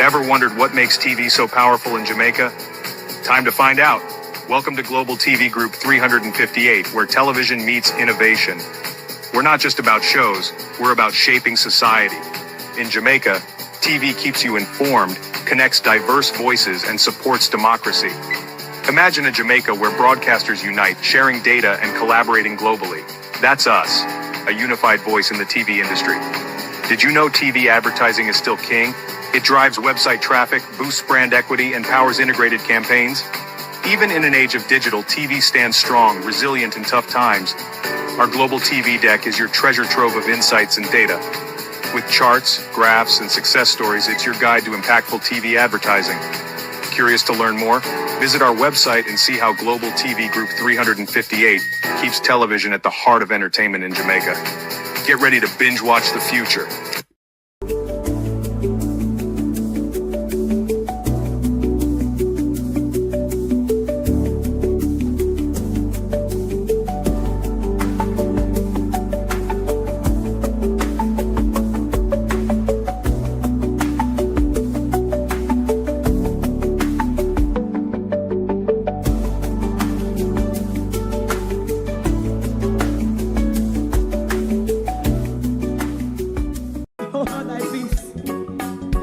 Ever wondered what makes TV so powerful in Jamaica? Time to find out. Welcome to Global TV Group 358, where television meets innovation. We're not just about shows, we're about shaping society. In Jamaica, TV keeps you informed, connects diverse voices, and supports democracy. Imagine a Jamaica where broadcasters unite, sharing data and collaborating globally. That's us, a unified voice in the TV industry. Did you know TV advertising is still king? It drives website traffic, boosts brand equity, and powers integrated campaigns. Even in an age of digital, TV stands strong, resilient in tough times. Our global TV deck is your treasure trove of insights and data. With charts, graphs, and success stories, it's your guide to impactful TV advertising. Curious to learn more? Visit our website and see how Global TV Group 358 keeps television at the heart of entertainment in Jamaica. Get ready to binge watch the future.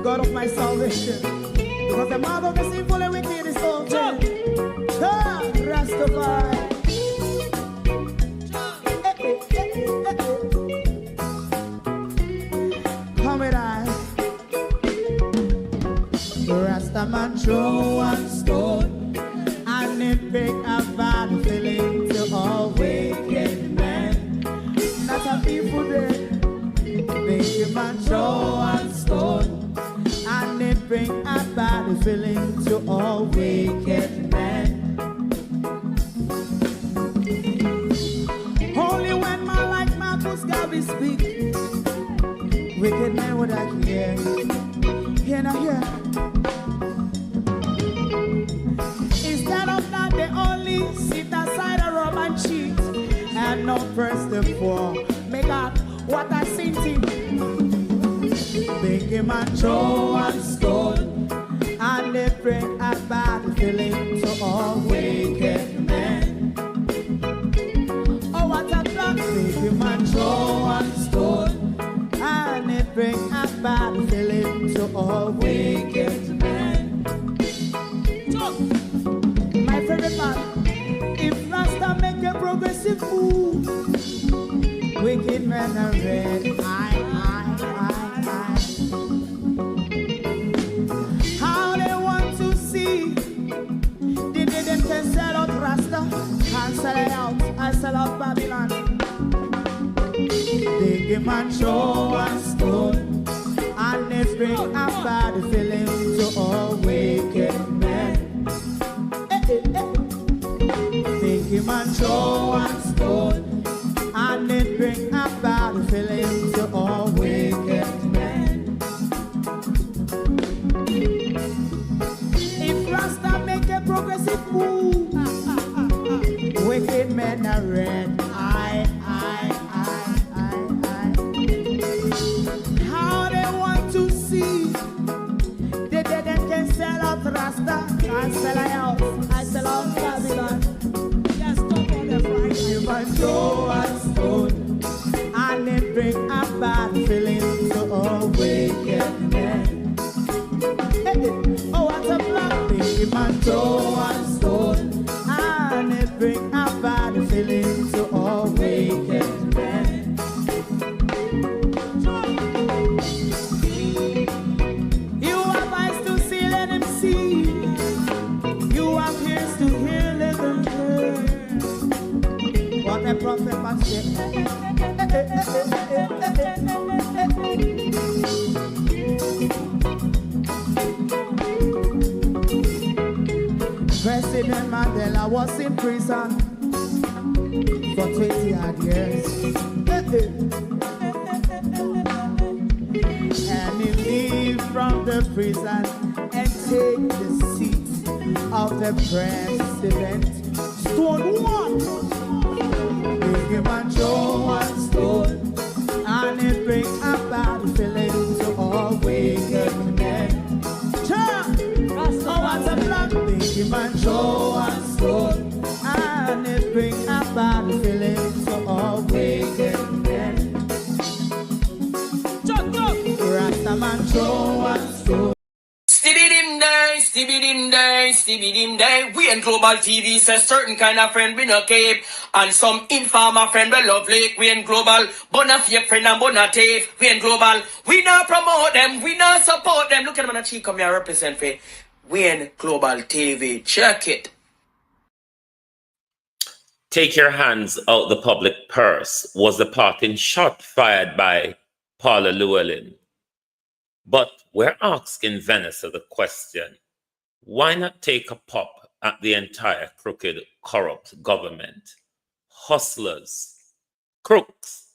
God of my salvation, because the mouth of the sinful and wicked is open. Rastafari. Come with I. Rastaman throw one stone, and it pick a bad feeling to all wicked men. That's a people day. Make a man throw one stone, and it bring a bad feeling to all wicked men. Only when man like Marcus Garvey speak, wicked men would I hear. Hear now hear. Instead of that, they only sit aside and rub and cheat, and not press the poor. Make out what I seen to. Make him a throw one stone, and they bring a bad feeling to all wicked men. Oh, what a plan! Make him a throw one stone, and they bring a bad feeling to all wicked men. My favorite part: if Rasta make a progressive move, wicked men are red. How they want to see the day them can sell out Rasta and sell it out, I sell out Babylon. They give man show and stone, and they bring a bad feeling to all wicked men. They give man show and stone, and they bring a bad feeling to all wicked men. If Rasta make a progressive move, wicked men are red. How they want to see the dead can sell out Rasta and sell out, I sell out Babylon. Yes, stop on the Friday. You must throw a stone, and they bring a bad feeling to all wicked men. Oh, what a black thing, man, throw a stone, and they bring a bad feeling to all wicked men. You have eyes to see, let him see. You have ears to hear, let them hear. What a prophet must say. President Mandela was in prison for 20 odd years. And he leave from the prison and take the seat of the president. Stone one. Big him and throw one stone, and it bring a bad feeling to all wicked men. Pretty man throw one stone, and it bring a bad feeling to all wicked men. Rasta man throw one stone. Stibbidim day. We in Global TV says certain kind of friend we no keep, and some informer friend we lovely. We in Global, bona fake friend and bona tape. We in Global, we not promote them, we not support them. Look at them on the cheek, come here represent for. We in Global TV, check it. Take your hands out the public purse was the parting shot fired by Paula Llewellyn. But we're asking Vanessa the question, why not take a pop at the entire crooked, corrupt government? Hustlers, crooks,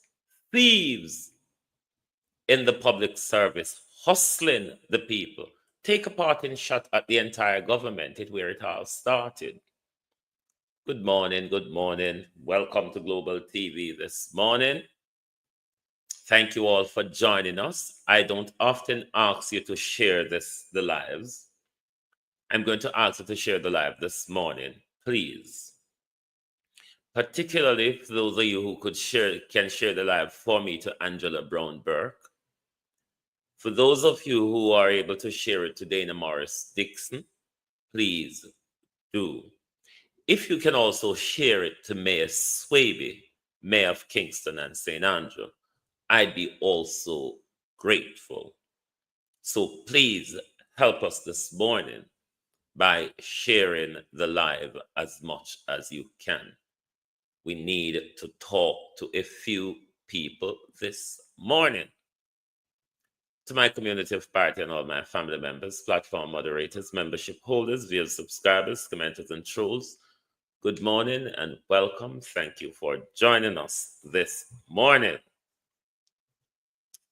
thieves in the public service, hustling the people. Take a parting shot at the entire government, where it all started. Good morning, good morning. Welcome to Global TV this morning. Thank you all for joining us. I don't often ask you to share the lives. I'm going to ask you to share the live this morning, please. Particularly for those of you who can share the live for me to Angela Brown Burke. For those of you who are able to share it to Dana Morris Dixon, please do. If you can also share it to Mayor Swaby, Mayor of Kingston and St. Andrew, I'd be also grateful. So please help us this morning by sharing the live as much as you can. We need to talk to a few people this morning. To my community of party and all my family members, platform moderators, membership holders, viewers, subscribers, commenters, and trolls, good morning and welcome. Thank you for joining us this morning.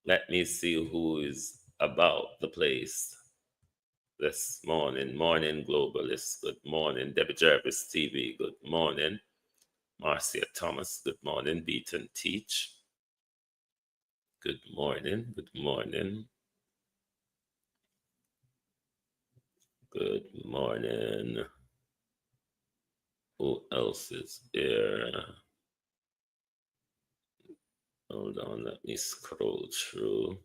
Let me see who is about the place this morning. Morning, Globalists. Good morning. Debbie Jarvis TV. Good morning. Marcia Thomas. Good morning. Beat and Teach. Good morning. Good morning. Good morning. Who else is there? Hold on, let me scroll through.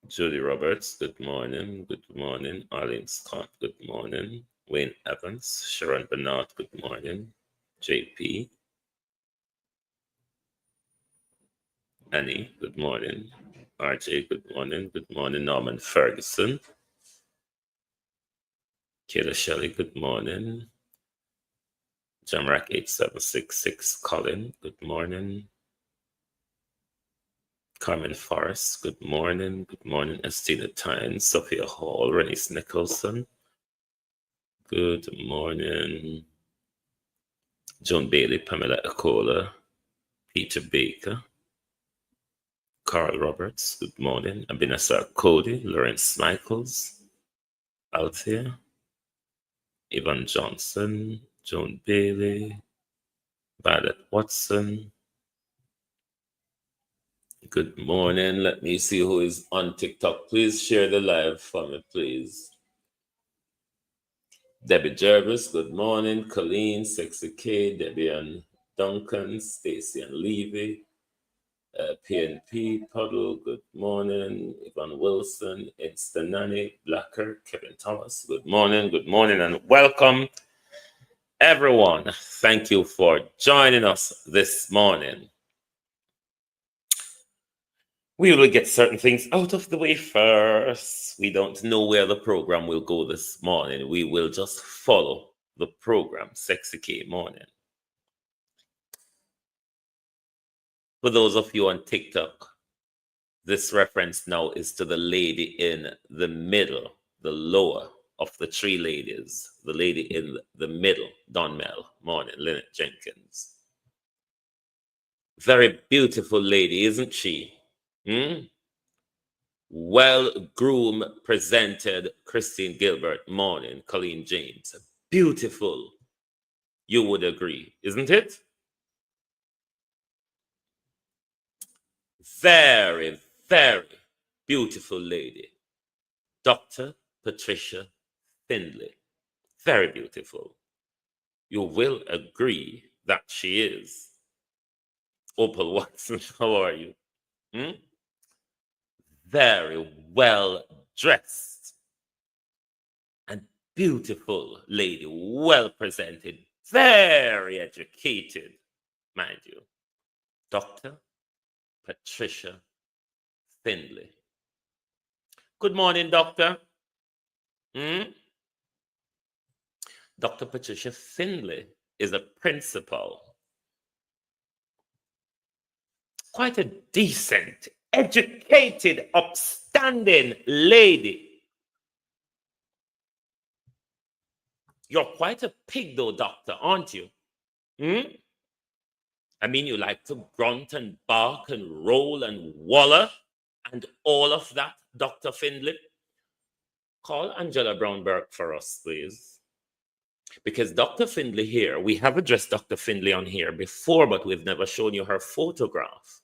Judy Roberts, good morning. Good morning. Arlene Scott, good morning. Wayne Evans, Sharon Bernard, good morning. JP. Annie, good morning. RJ, good morning. Good morning. Norman Ferguson. Kayla Shelley, good morning. Jamrack 8766, Colin, good morning. Carmen Forrest, good morning. Good morning. Estina Tynes, Sophia Hall, Renice Nicholson. Good morning. Joan Bailey, Pamela Acola, Peter Baker, Carl Roberts, good morning. Abinasar Cody, Lawrence Michaels, Althea, Ivan Johnson, Joan Bailey, Violet Watson. Good morning. Let me see who is on TikTok. Please share the live for me, please. Debbie Jervis, good morning. Colleen, Sexy K, Debbie and Duncan, Stacy and Levy, PNP, Puddle, good morning. Yvonne Wilson, Insta Nanny, Blacker, Kevin Thomas, good morning, and welcome, everyone. Thank you for joining us this morning. We will get certain things out of the way first. We don't know where the program will go this morning. We will just follow the program, Sexy K Morning. For those of you on TikTok, this reference now is to the lady in the middle, the lower of the three ladies. The lady in the middle, Don Mel. Morning, Lynette Jenkins. Very beautiful lady, isn't she? Well-groomed, presented Christine Gilbert. Morning, Colleen James. Beautiful. You would agree, isn't it? Very, very beautiful lady. Dr. Patricia Findley. Very beautiful. You will agree that she is. Opal Watson, how are you? Very well dressed and beautiful lady, well presented, very educated, mind you. Dr. Patricia Findley. Good morning, Doctor. Dr. Patricia Findley is a principal. Quite a decent, educated, upstanding lady. You're quite a pig, though, Doctor, aren't you? I mean, you like to grunt and bark and roll and waller and all of that, Dr. Findley. Call Angela Brown-Burke for us, please. Because Dr. Findley here, we have addressed Dr. Findley on here before, but we've never shown you her photograph.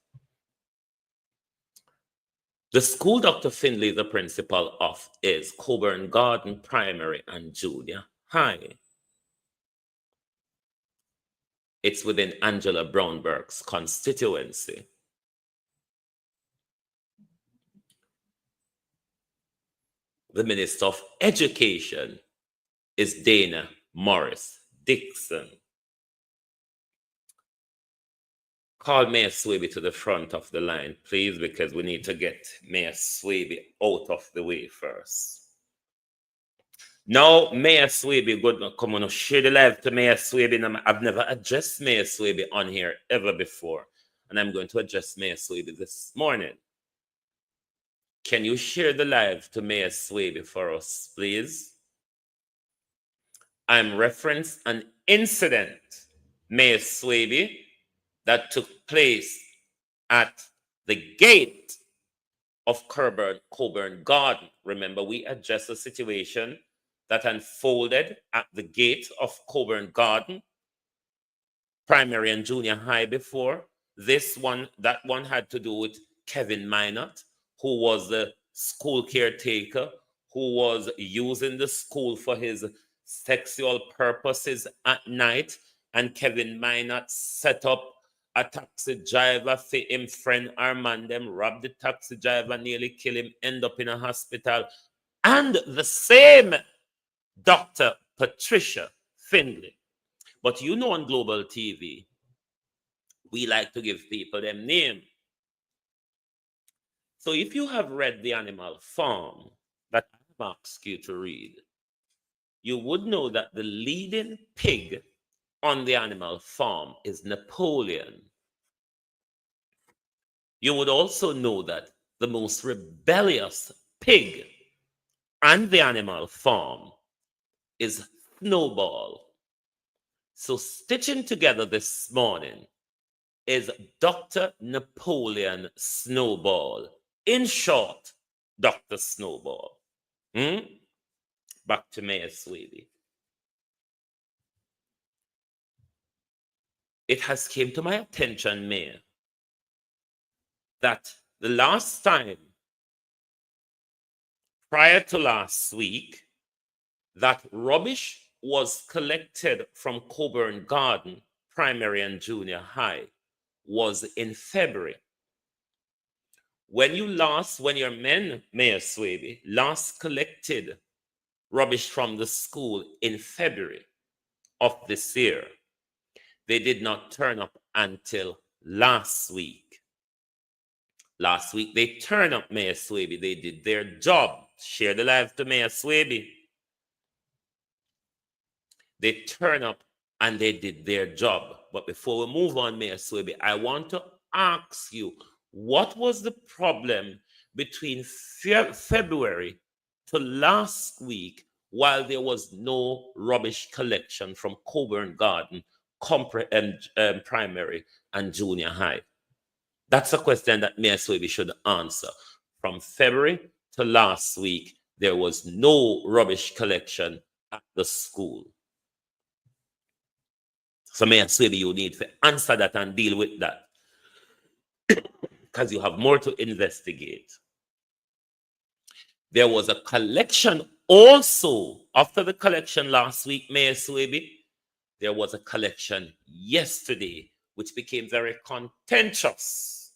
The school Dr. Findley is the principal of is CORBURN Garden Primary and Junior High. It's within Angela Brown-Burke's constituency. The Minister of Education is Dana Morris Dixon. Call Mayor Swaby to the front of the line, please, because we need to get Mayor Swaby out of the way first. Now, Mayor Swaby, good, come on, share the live to Mayor Swaby. I've never addressed Mayor Swaby on here ever before, and I'm going to address Mayor Swaby this morning. Can you share the live to Mayor Swaby for us, please? I'm referencing an incident, Mayor Swaby, that took place at the gate of CORBURN Garden. Remember, we addressed a situation that unfolded at the gate of CORBURN Garden, primary and junior high before. That one had to do with Kevin Minot, who was the school caretaker, who was using the school for his sexual purposes at night. And Kevin Minot set up a taxi driver for him friend Armand, them robbed the taxi driver, nearly kill him, end up in a hospital. And the same Dr. Patricia Findley. But you know, on Global TV, we like to give people them name. So if you have read The Animal Farm that I've asked you to read, you would know that the leading pig on The Animal Farm is Napoleon. You would also know that the most rebellious pig on The Animal Farm is Snowball. So stitching together this morning is Dr. Napoleon Snowball. In short, Dr. Snowball. Back to Mayor Swaby. It has came to my attention, Mayor, that the last time, prior to last week, that rubbish was collected from CORBURN Garden, primary and junior high, was in February. When your men, Mayor Swaby, last collected rubbish from the school in February of this year, they did not turn up until last week. Last week, they turned up, Mayor Swaby. They did their job. Share the live to Mayor Swaby. They turned up and they did their job. But before we move on, Mayor Swaby, I want to ask you, what was the problem between February to last week while there was no rubbish collection from CORBURN Garden, primary and junior high? That's a question that Mayor Swaby should answer. From February to last week, there was no rubbish collection at the school. So Mayor Swaby, you need to answer that and deal with that, because you have more to investigate. There was a collection also after the collection last week, Mayor Swaby. There was a collection yesterday, which became very contentious.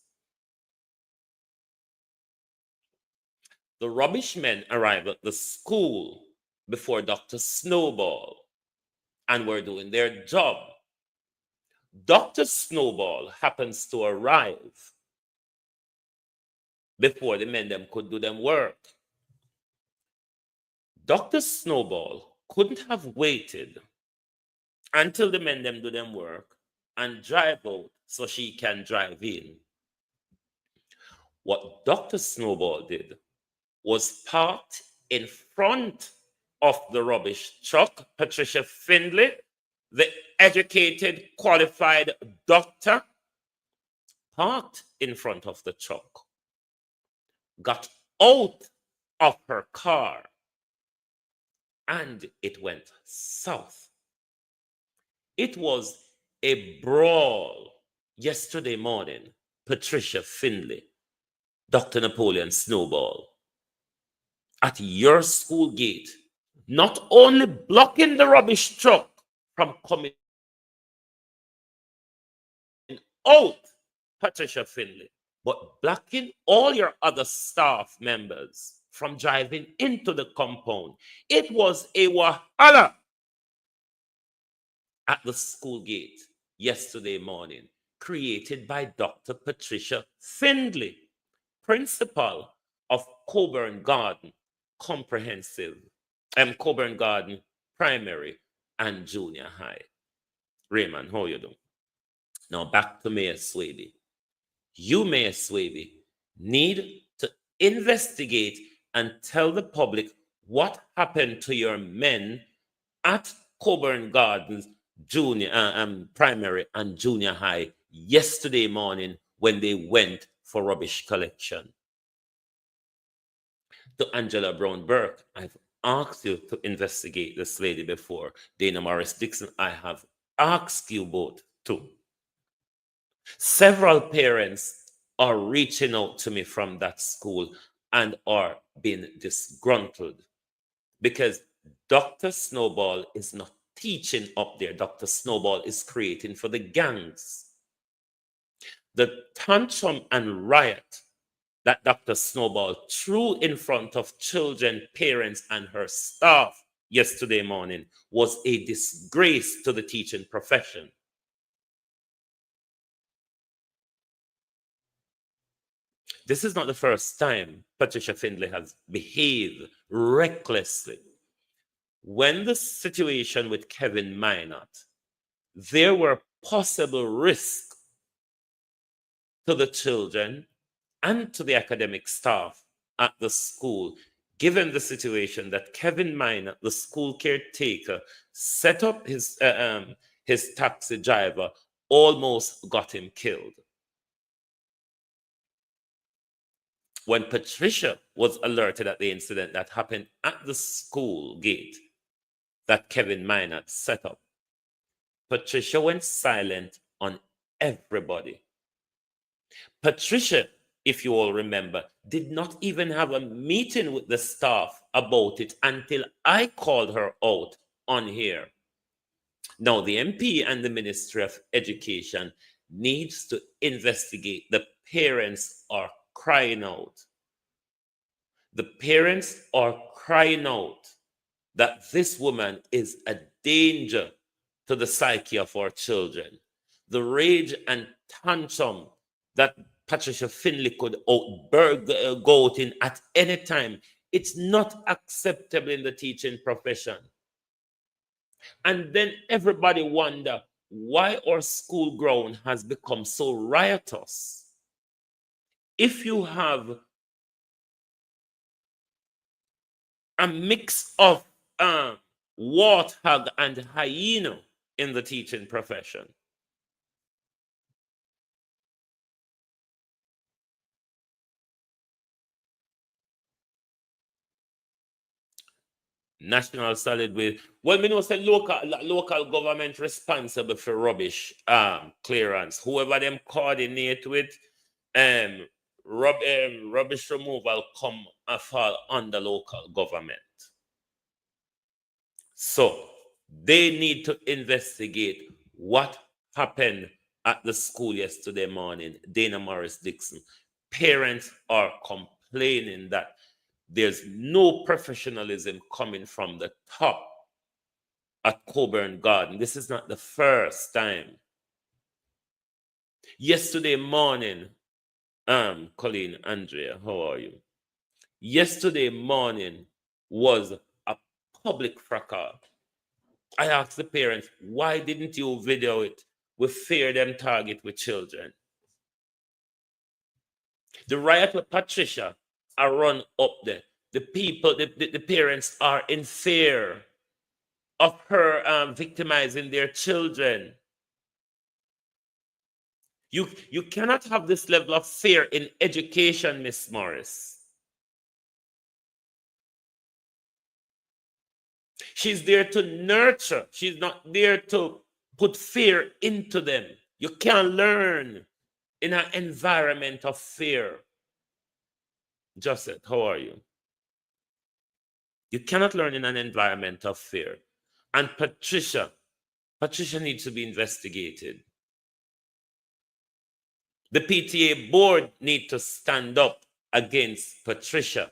The rubbish men arrived at the school before Dr. Snowball and were doing their job. Dr. Snowball happens to arrive before the men them could do them work. Dr. Snowball couldn't have waited until the men them do them work and drive out so she can drive in. What Dr. Snowball did was parked in front of the rubbish truck. Patricia Findley, the educated, qualified doctor, parked in front of the truck, got out of her car, and it went south. It was a brawl yesterday morning. Patricia Findley, Dr. Napoleon Snowball, at your school gate, not only blocking the rubbish truck from coming out, Patricia Findley, but blocking all your other staff members from driving into the compound. It was a wahala at the school gate yesterday morning, created by Dr. Patricia Findley, principal of CORBURN Garden Comprehensive, CORBURN Garden Primary and Junior High. Raymond, how you doing? Now back to Mayor Swaby. You, Mayor Swaby, need to investigate and tell the public what happened to your men at CORBURN Gardens Primary and Junior High yesterday morning when they went for rubbish collection. To Angela Brown Burke, I've asked you to investigate this lady before. Dana Morris Dixon, I have asked you both too. Several parents are reaching out to me from that school and are being disgruntled because Dr. Snowball is not teaching up there. Dr. Snowball is creating for the gangs. The tantrum and riot that Dr. Snowball threw in front of children, parents, and her staff yesterday morning was a disgrace to the teaching profession. This is not the first time Patricia Findley has behaved recklessly. When the situation with Kevin Minot, there were possible risks to the children and to the academic staff at the school, given the situation that Kevin Minot, the school caretaker, set up his taxi driver, almost got him killed. When Patricia was alerted at the incident that happened at the school gate that Kevin Minot set up, Patricia went silent on everybody. Patricia, if you all remember, did not even have a meeting with the staff about it until I called her out on here. Now, the MP and the Ministry of Education needs to investigate. The parents are crying out. The parents are crying out that this woman is a danger to the psyche of our children. The rage and tantrum that Patricia Findley could go out in at any time, it's not acceptable in the teaching profession. And then everybody wonder why our school ground has become so riotous. If you have a mix of warthog and hyena in the teaching profession, National Solid Waste. Well, me know say local government responsible for rubbish clearance. Whoever them coordinate with, rubbish removal come and fall under local government. So they need to investigate what happened at the school yesterday morning, Dana Morris Dixon. Parents are complaining that there's no professionalism coming from the top at CORBURN Garden. This is not the first time. Yesterday morning, Colleen, Andrea, how are you? Yesterday morning was a public fracas. I asked the parents, why didn't you video it? We fear them target with children. The riot with Patricia are run up there. The people, the parents are in fear of her victimizing their children. You cannot have this level of fear in education, Miss Morris. She's there to nurture. She's not there to put fear into them. You can't learn in an environment of fear. Joseph, how are you? You cannot learn in an environment of fear. And Patricia needs to be investigated. The PTA board need to stand up against Patricia.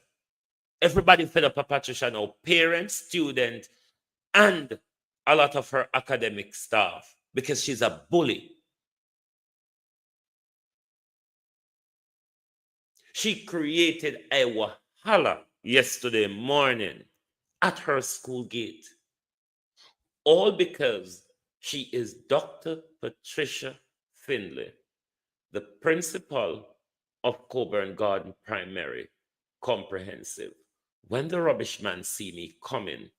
Everybody fed up with Patricia now, parents, students, and a lot of her academic staff, because she's a bully. She created a wahala yesterday morning at her school gate, all because she is Dr. Patricia Findley, the principal of CORBURN Garden Primary Comprehensive. When the rubbish man see me coming,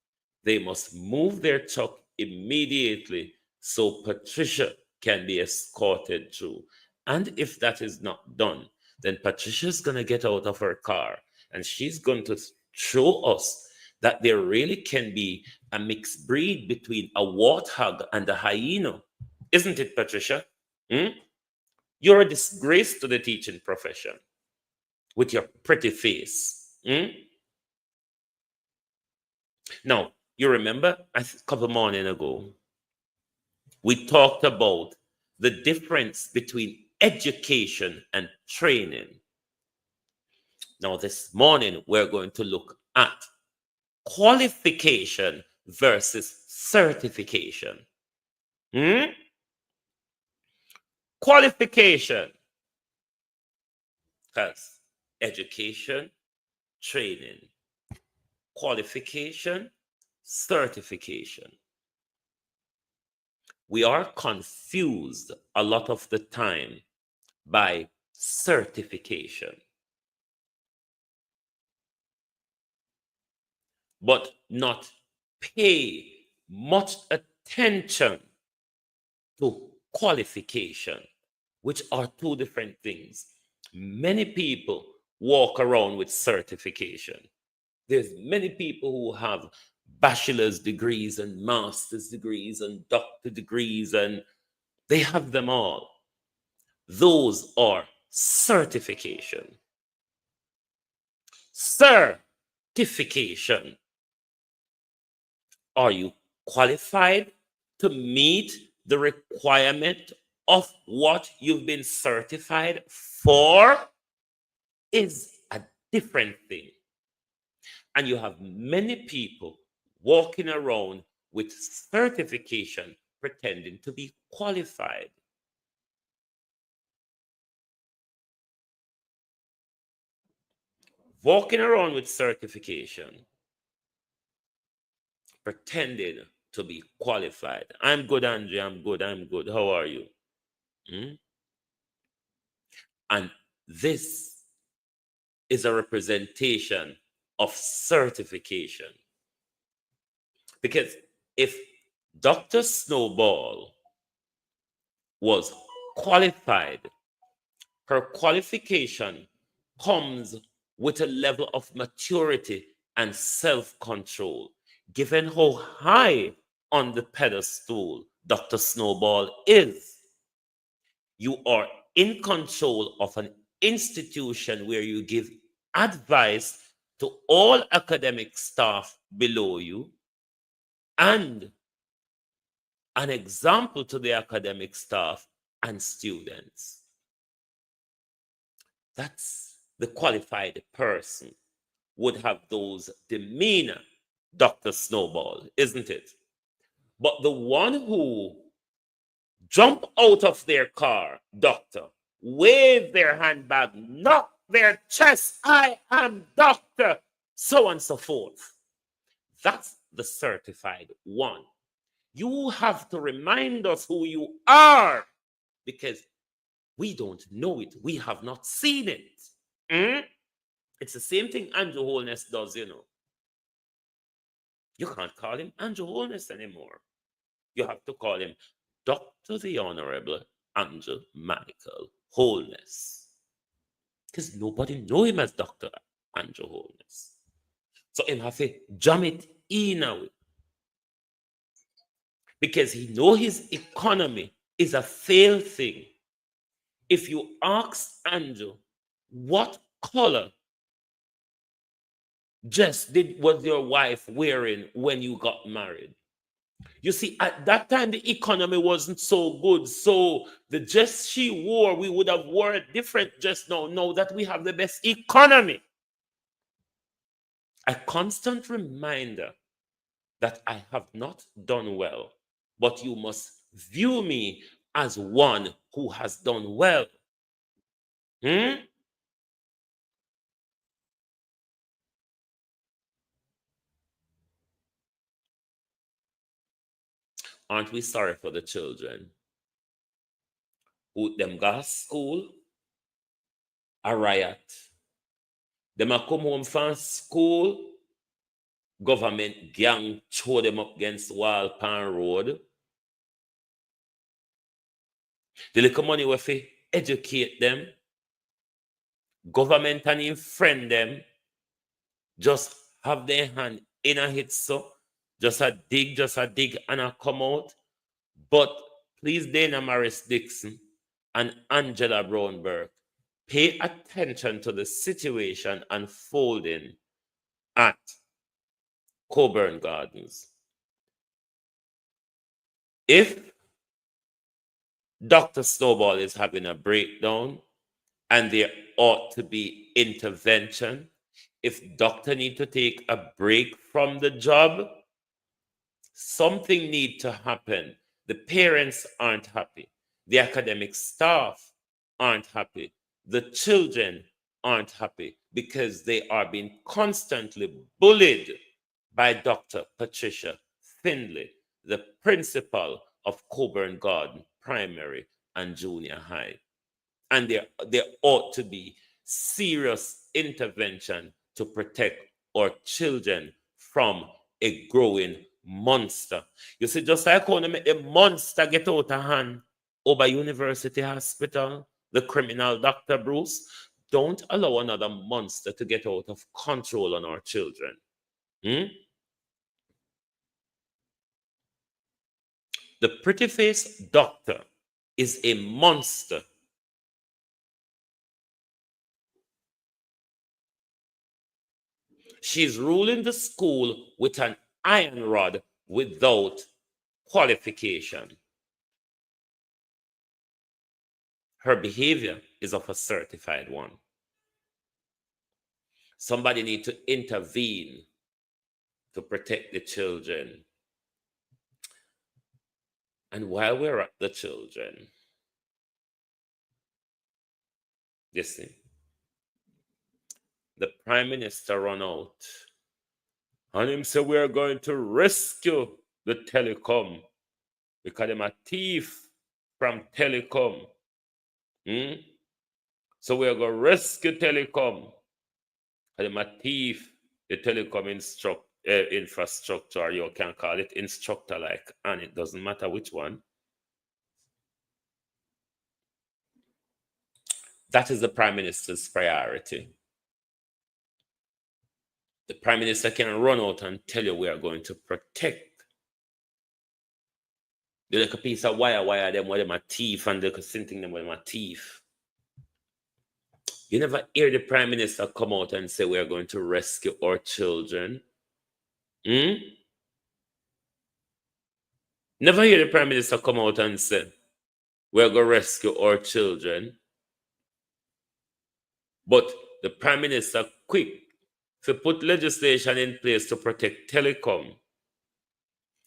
they must move their truck immediately so Patricia can be escorted through. And if that is not done, then Patricia's going to get out of her car and she's going to show us that there really can be a mixed breed between a warthog and a hyena. Isn't it, Patricia? You're a disgrace to the teaching profession with your pretty face. Now, you remember a couple of mornings ago, we talked about the difference between education and training. Now, this morning, we're going to look at qualification versus certification. Qualification. Because education, training, qualification, certification. We are confused a lot of the time by certification, but not pay much attention to qualification, which are two different things. Many people walk around with certification. There's many people who have bachelor's degrees and master's degrees and doctor degrees, and they have them all. Those are certification. Certification. Are you qualified to meet the requirement of what you've been certified for? Is a different thing. And you have many people walking around with certification pretending to be qualified. Walking around with certification, pretending to be qualified. I'm good, Andrea. I'm good. How are you? And this is a representation of certification. Because if Dr. Snowball was qualified, her qualification comes with a level of maturity and self-control. Given how high on the pedestal Dr. Snowball is, you are in control of an institution where you give advice to all academic staff below you and an example to the academic staff and students. That's the qualified person would have those demeanor, Dr. Snowball, isn't it? But the one who jump out of their car, doctor, wave their handbag, knock their chest, I am doctor, so on and so forth. That's the certified one. You have to remind us who you are because we don't know it. We have not seen it. It's the same thing Andrew Holness does, you know. You can't call him Andrew Holness anymore. You have to call him Dr. the Honorable Andrew Michael Holness. Because nobody know him as Dr. Andrew Holness. So him have to jam it in now. Because he know his economy is a failed thing. If you ask Andrew, what color dress was your wife wearing when you got married? You see, at that time, the economy wasn't so good. So the dress she wore, we would have worn a different dress now that we have the best economy. A constant reminder that I have not done well, but you must view me as one who has done well. Aren't we sorry for the children who them go to school, a riot? Them a come home from school, government gang throw them up against the wall pan road. The little money we fi educate them, government and him friend them, just have their hand in a hit so, just a dig and a come out. But please, Dana Morris Dixon and Angela Brownberg, pay attention to the situation unfolding at Coburn Gardens. If Dr. Snowball is having a breakdown and there ought to be intervention, if doctor need to take a break from the job, something need to happen. The parents aren't happy. The academic staff aren't happy. The children aren't happy because they are being constantly bullied by Dr. Patricia Findley, the principal of Coburn Garden Primary and Junior High. And there ought to be serious intervention to protect our children from a growing monster. You see, just like when a monster get out of hand over University Hospital, the criminal Dr. Bruce, don't allow another monster to get out of control on our children. The pretty face doctor is a monster. She's ruling the school with an iron rod without qualification. Her behavior is of a certified one. Somebody needs to intervene to protect the children. And while we're at the children, listen, the Prime Minister run out and him say we are going to rescue the telecom because them a thief from telecom. So we are going to rescue telecom because them a thief the telecom infrastructure, you can call it instructor like, and it doesn't matter which one. That is the Prime Minister's priority. The Prime Minister can run out and tell you we are going to protect. They like a piece of wire them with them a thief and they can sing them with them a thief. You never hear the Prime Minister come out and say we are going to rescue our children. Never hear the Prime Minister come out and say we're going to rescue our children. But the Prime Minister quick to put legislation in place to protect telecom.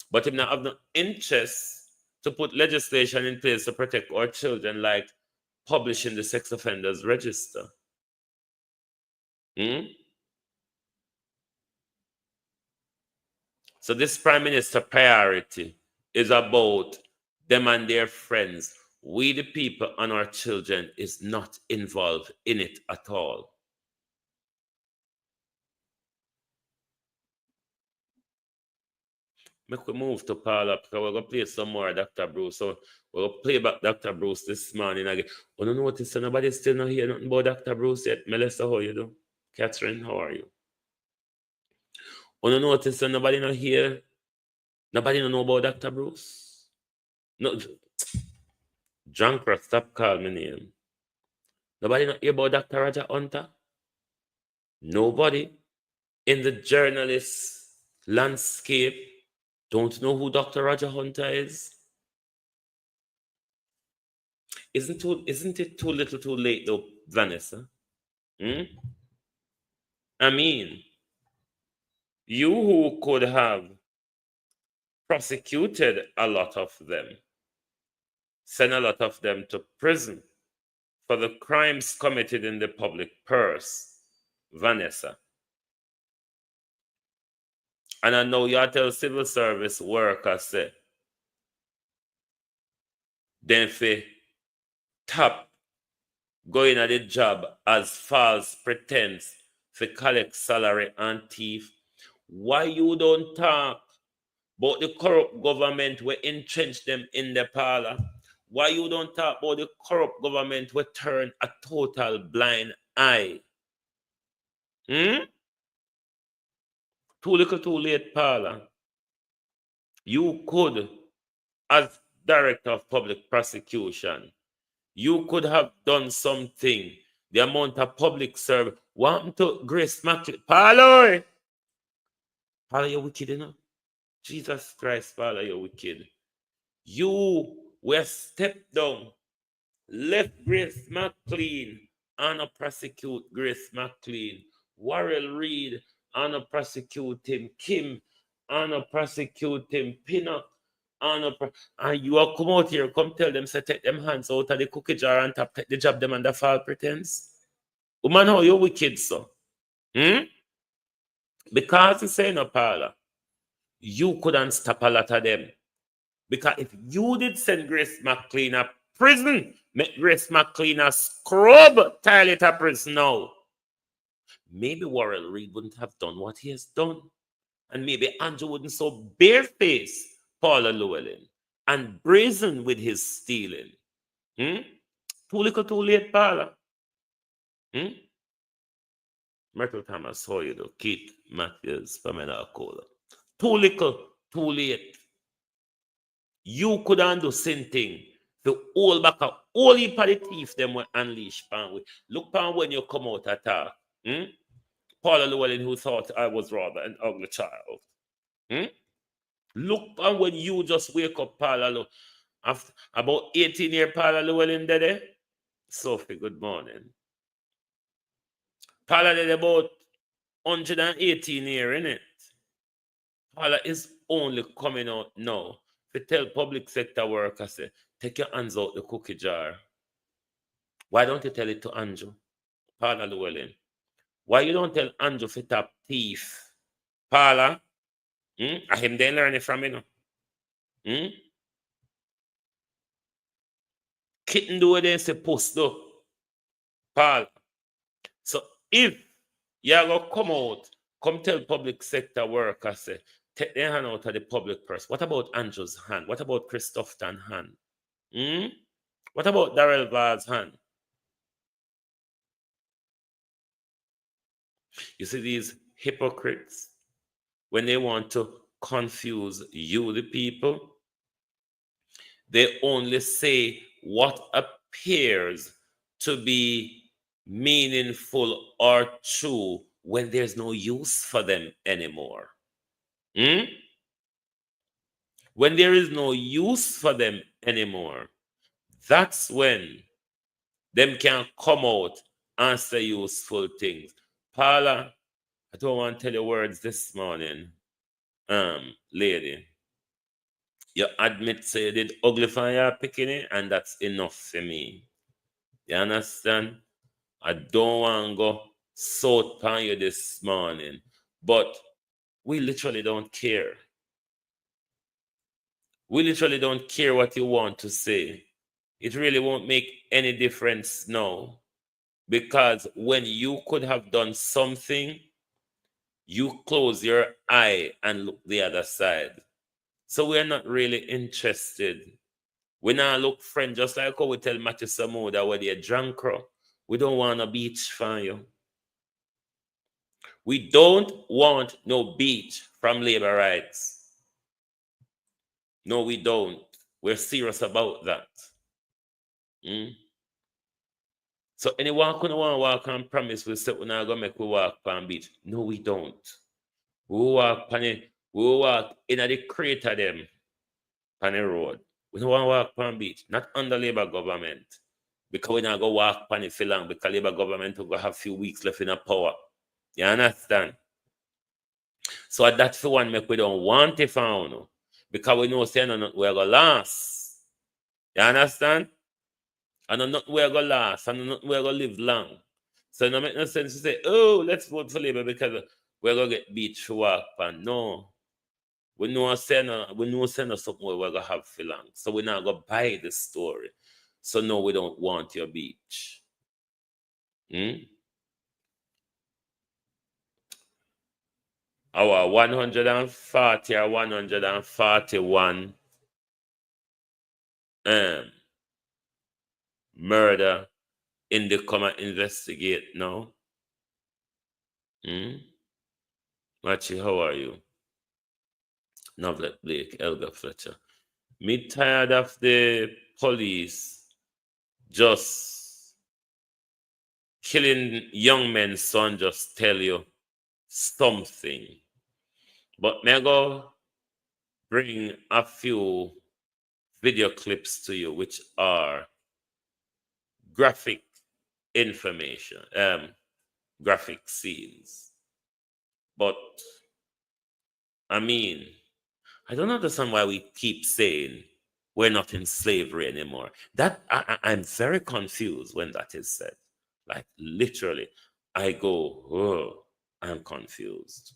But him not have no interest to put legislation in place to protect our children, like publishing the sex offenders register. So this Prime Minister priority is about them and their friends. We, the people and our children, is not involved in it at all. Make we move to Paula because we're going to play some more Dr. Bruce. So we're going to play back Dr. Bruce this morning again. I don't notice so nobody still not hear nothing about Dr. Bruce yet. Melissa, how you do? Catherine, how are you? I don't notice so nobody not hear. Nobody don't know about Dr. Bruce. No, Drunkra, stop calling me name. Nobody not hear about Dr. Roger Hunter. Nobody in the journalist landscape don't know who Dr. Roger Hunter is. Isn't it too little too late though, Vanessa? I mean, you who could have prosecuted a lot of them, sent a lot of them to prison for the crimes committed in the public purse, Vanessa. And I know you tell civil service workers say, then fi top going at the job as false pretense to collect salary and thief. Why you don't talk about the corrupt government we entrench them in the parlor? Why you don't talk about the corrupt government we turn a total blind eye? Too little too late, parlor. You could, as director of public prosecution, you could have done something. The amount of public service. Want to Grace McLean. Parlor, you're wicked, you know? Jesus Christ, Parlor, you're wicked. You were stepped down, left Grace McLean, and prosecute Grace McLean. Warrell Reed, and prosecute him. Kim, and prosecute him. Pinnock, and you are come out here, come tell them, say, take them hands out of the cookie jar and take the job them under false pretense. Woman, how you wicked, so? Because you say no, Paula, you couldn't stop a lot of them. Because if you did send Grace McLean a prison, make Grace McLean a scrub toilet a prison now, maybe Warrell Reed wouldn't have done what he has done. And maybe Andrew wouldn't so bareface Paula Llewellyn and brazen with his stealing. Too little too late, Paula. Myrtle Thomas, how you do? Keith Matthews, Pamela Akola. Too little, too late. You could undo same thing. The whole back of all heap of the thief them were unleashed pan with. Look pan when you come out attack. Paula Llewellyn, who thought I was rather an ugly child. Look pan when you just wake up, Paula. After about 18 years, Paula Llewellyn dead. Sophie, good morning. Paula did about 118 years, innit? Paula is only coming out now to tell public sector workers, say, take your hands out the cookie jar. Why don't you tell it to Andrew? Paula Llewellyn. Why you don't tell Andrew to tap thief? Paula? I him then learn it from you know. Kitten do what they supposed to. Paula. So if you're going to come out, come tell public sector workers, say, take their hand out of the public purse. What about Andrew's hand? What about Christopher's hand? What about Darrell Vard's hand? You see these hypocrites, when they want to confuse you, the people, they only say what appears to be meaningful or true when there's no use for them anymore. Hmm? When there is no use for them anymore, that's when them can come out and say useful things. Paula, I don't want to tell you words this morning, lady. You admit say you did ugly for your picking, and that's enough for me. You understand? I don't want to go south on you this morning, but we literally don't care. We literally don't care what you want to say. It really won't make any difference now, because when you could have done something, you close your eye and look the other side. So we're not really interested. We now look friend, just like how we tell Matthew Samuda where they're drunk. We don't want a beach for you. We don't want no beach from labor rights. No, we don't. We're serious about that. So anyone who want to walk and promise we say we're not gonna make we walk on beach. No, we don't. We walk on it, we walk in the crater them on the road. We don't want to walk on beach, not under Labour government. Because we not go walk on it for long, because Labour government will go have a few weeks left in a power. You understand? So that's the one make we don't want it found. Because we know saying we're gonna last. You understand? And not we're gonna last, and not we're gonna live long. So it don't make no sense to say, oh, let's vote for Labour because we're gonna get beat for walk pan. No. We know saying something we're gonna have for long. So we're not gonna buy the story. So no, we don't want your beach. Our 140 or 141 murder in the come and investigate now. Machi, how are you? Novlet Blake, Elga Fletcher. Me tired of the police just killing young men's son, just tell you something. But may I go bring a few video clips to you, which are graphic information, graphic scenes. But I mean, I don't understand why we keep saying we're not in slavery anymore. That I'm very confused when that is said. Like literally, I go, oh, I'm confused.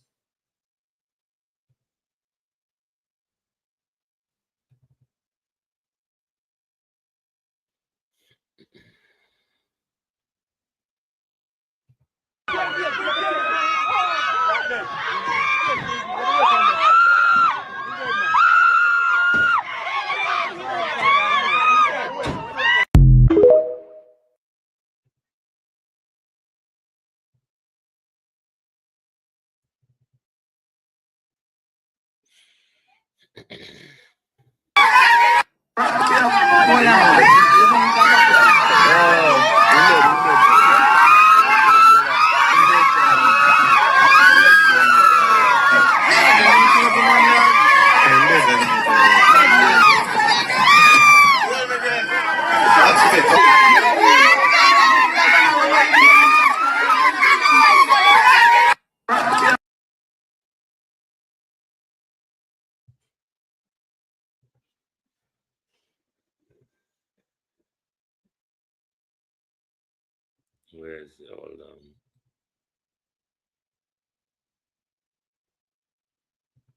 Where is it all?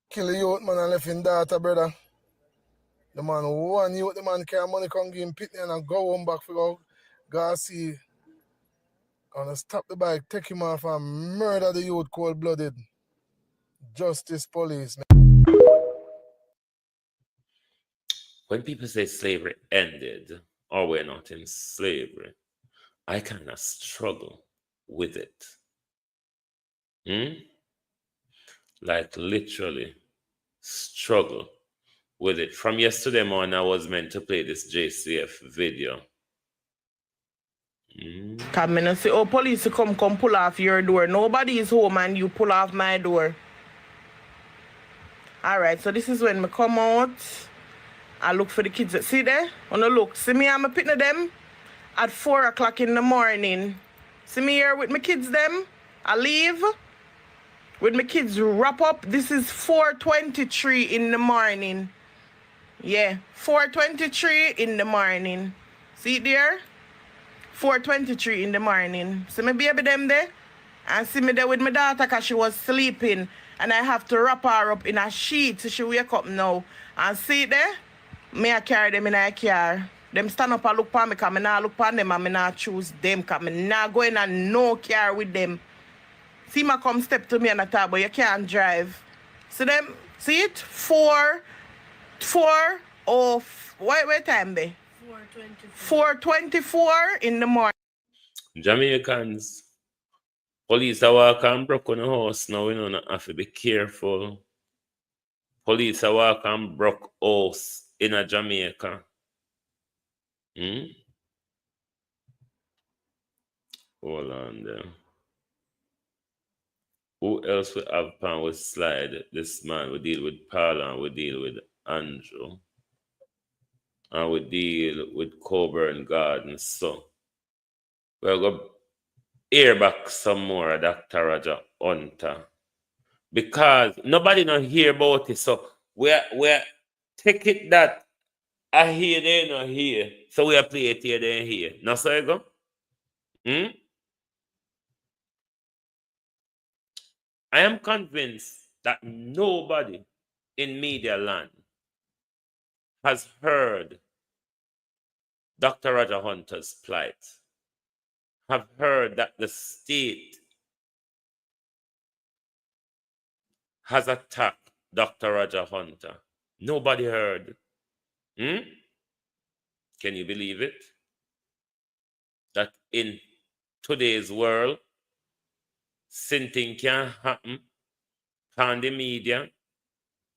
Kill the youth man and left in data, brother. The man one youth, the man carry money come give him pitney and go home back for go see. Gonna stop the bike, take him off and murder the youth cold-blooded. Justice police, man. When people say slavery ended or we're not in slavery, I kind of struggle with it. Like literally struggle with it. From yesterday morning, I was meant to play this JCF video. Come in and say, oh, police come pull off your door. Nobody is home and you pull off my door. Alright, so this is when I come out. I look for the kids. See there? Wanna look. See me, I'm picking them at 4 o'clock in the morning. See me here with my kids them. I leave with my kids wrap up. This is 4:23 in the morning. Yeah, 4:23 in the morning. See it there? 4:23 in the morning. See me baby them there? And see me there with my daughter because she was sleeping. And I have to wrap her up in a sheet so she wake up now. And see it there? Me I carry them in a car. Them stand up and look for me because I not look for them and I not choose them because I not going and no car with them. See me come step to me and I talk, but you can't drive. See them? See it? 4 of what time they? 4:24 in the morning. Jamaicans, police are walking broke on the house now, we don't have to be careful. Police are walking broke house in a Jamaica. Hold on there. Who else we have pan with slide? This man, we deal with Paula, we deal with Andrew. And we deal with CORBURN Garden. So we'll go hear back some more of Dr. Roger Hunter. Because nobody not hear about it. So we're take it that I hear they not hear. So we play it here, they hear. Now so you go? I am convinced that nobody in media land has heard Dr. Roger Hunter's plight, have heard that the state has attacked Dr. Roger Hunter. Nobody heard. Can you believe it? That in today's world, something can happen on the media,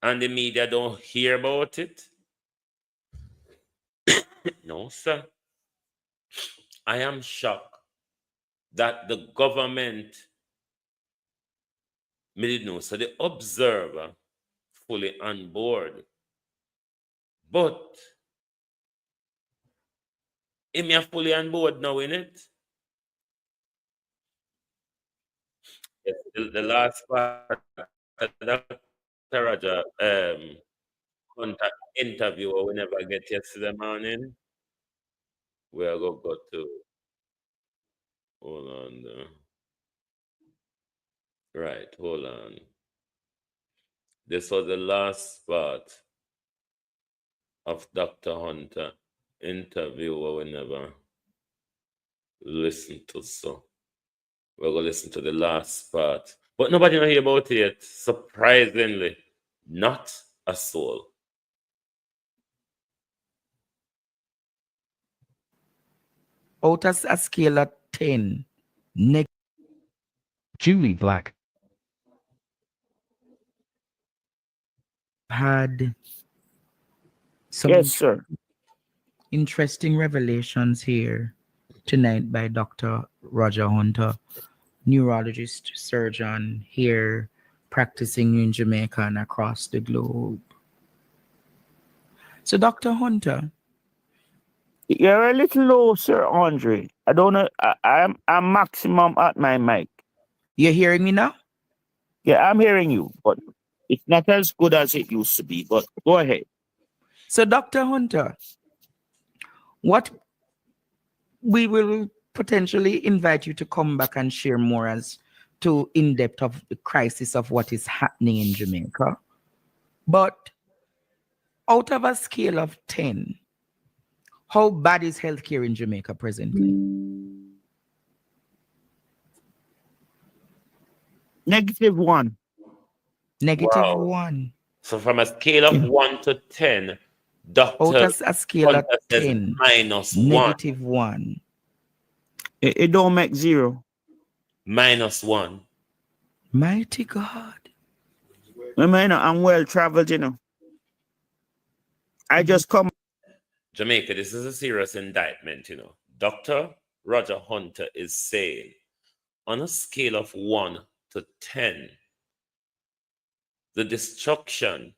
and the media don't hear about it? No, sir. I am shocked that the government, me didn't know, so the observer fully on board. But am I fully on board now in it? Yes, the last part of Dr. Roger Hunter interview or we never get yesterday morning. We're going to go to, hold on. Right, hold on. This was the last part of Dr. Hunter interview or we never listened to. So we're going to listen to the last part. But nobody know hear about it yet. Surprisingly, not a soul. Out of a scale of 10, Julie Black had some Yes, sir. interesting revelations here tonight by Dr. Roger Hunter, neurologist, surgeon here practicing in Jamaica and across the globe. So, Dr. Hunter, You're a little low, sir, Andre. I don't know. I'm maximum at my mic. you're hearing me now? Yeah, I'm hearing you, but it's not as good as it used to be. But go ahead. So, Dr. Hunter, what we will potentially invite you to come back and share more as to in depth of the crisis of what is happening in Jamaica. But out of a scale of 10, how bad is healthcare in Jamaica presently? -1. -1. So from a scale of 1 to 10, Dr. Out of a scale of Hunter says -10, -1. -1. It don't make 0. -1. Mighty God. I'm well traveled, you know. I just come. Jamaica, this is a serious indictment, you know. Dr. Roger Hunter is saying, on a scale of 1 to 10, the destruction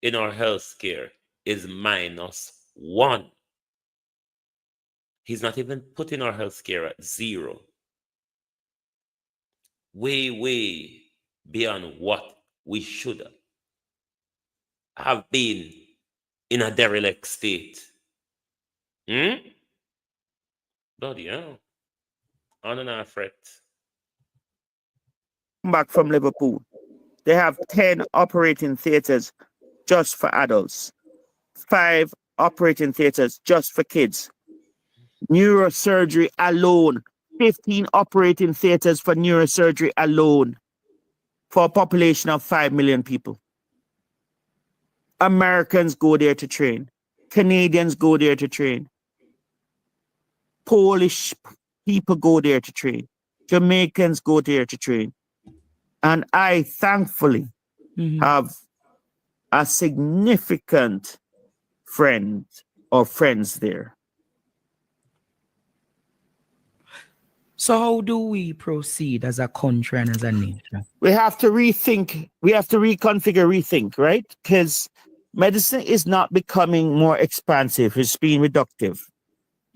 in our healthcare is -1. He's not even putting our healthcare at 0. Way, way beyond what we should have been in a derelict state. Bloody hell. On and off, fret. Back from Liverpool. They have 10 operating theaters just for adults, 5 operating theaters just for kids. Neurosurgery alone, 15 operating theaters for neurosurgery alone for a population of 5 million people. Americans go there to train. Canadians go there to train. Polish people go there to train. Jamaicans go there to train. And I thankfully have a significant friend or friends there. So how do we proceed as a country and as a nation? We have to rethink, we have to rethink, right? Because medicine is not becoming more expansive, it's being reductive,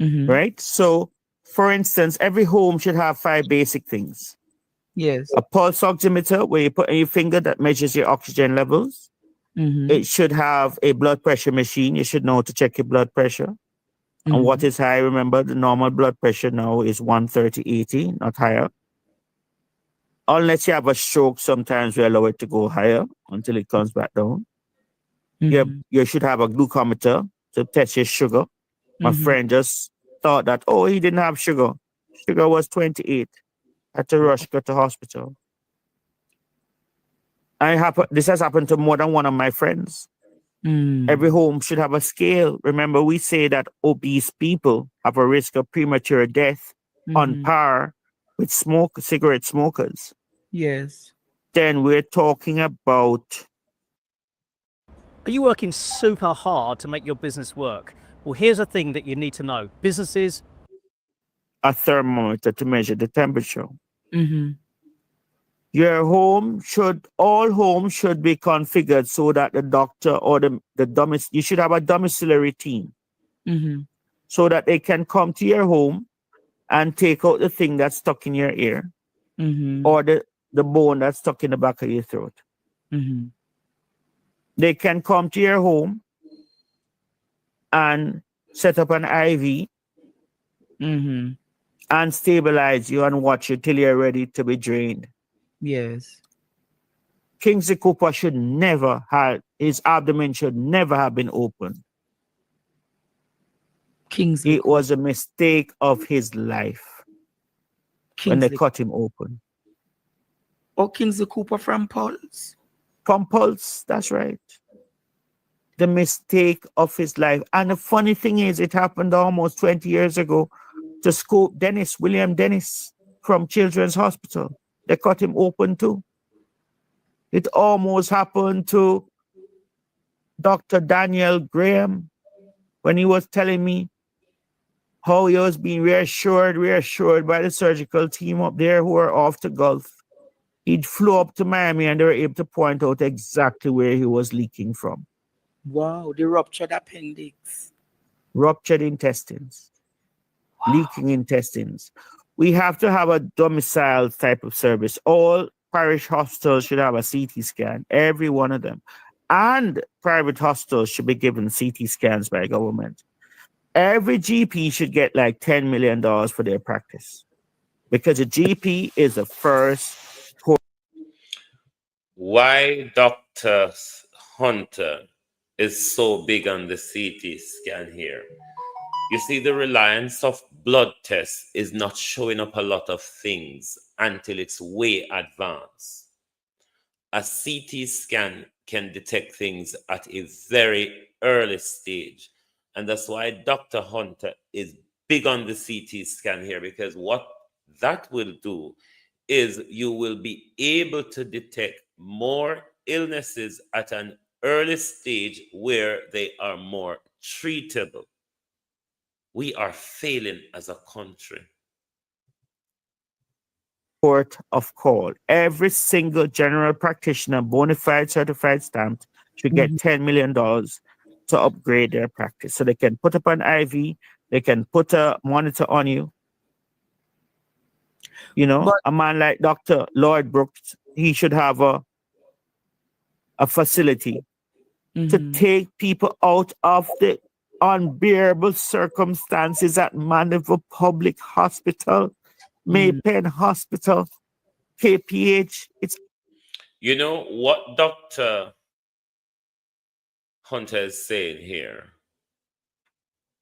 right? So, for instance, every home should have 5 basic things. Yes. A pulse oximeter where you put on your finger that measures your oxygen levels. It should have a blood pressure machine. You should know to check your blood pressure. And what is high, remember, the normal blood pressure now is 130/80, not higher. Unless you have a stroke, sometimes we allow it to go higher until it comes back down. You should have a glucometer to test your sugar. My friend just thought that, oh, he didn't have sugar. Sugar was 28. Had to rush, go to hospital. This has happened to more than one of my friends. Every home should have a scale. Remember, we say that obese people have a risk of premature death on par with cigarette smokers. Yes. Then we're talking about... Are you working super hard to make your business work? Well, here's a thing that you need to know. Businesses... a thermometer to measure the temperature. Your home all homes should be configured so that the doctor or you should have a domiciliary team so that they can come to your home and take out the thing that's stuck in your ear or the bone that's stuck in the back of your throat. They can come to your home and set up an IV and stabilize you and watch you till you're ready to be drained. Yes. Kingsley Cooper his abdomen should never have been open. It was a mistake of his life when they cut him open. Oh, Kingsley Cooper from Pulse? From Pulse, that's right. The mistake of his life. And the funny thing is, it happened almost 20 years ago to Scope Dennis, William Dennis from Children's Hospital. They cut him open too. It almost happened to Dr. Daniel Graham when he was telling me how he was being reassured by the surgical team up there who were off to Gulf. He'd flew up to Miami and they were able to point out exactly where he was leaking from. Wow, the ruptured appendix. Ruptured intestines. Wow. Leaking intestines. We have to have a domicile type of service. All parish hospitals should have a CT scan, every one of them. And private hospitals should be given CT scans by government. Every GP should get like $10 million for their practice. Because a GP is the first. Why Dr. Hunter is so big on the CT scan here? You see, the reliance of blood tests is not showing up a lot of things until it's way advanced. A CT scan can detect things at a very early stage. And that's why Dr. Hunter is big on the CT scan here, because what that will do is you will be able to detect more illnesses at an early stage where they are more treatable. We are failing as a country. port of call. Every single general practitioner, bona fide, certified stamped, should get $10 million to upgrade their practice. So they can put up an IV, they can put a monitor on you. You know, But a man like Dr. Lloyd Brooks, he should have a facility to take people out of the unbearable circumstances at Mandeville Public Hospital, Maypen Hospital, KPH. It's You know what Dr. Hunter is saying here?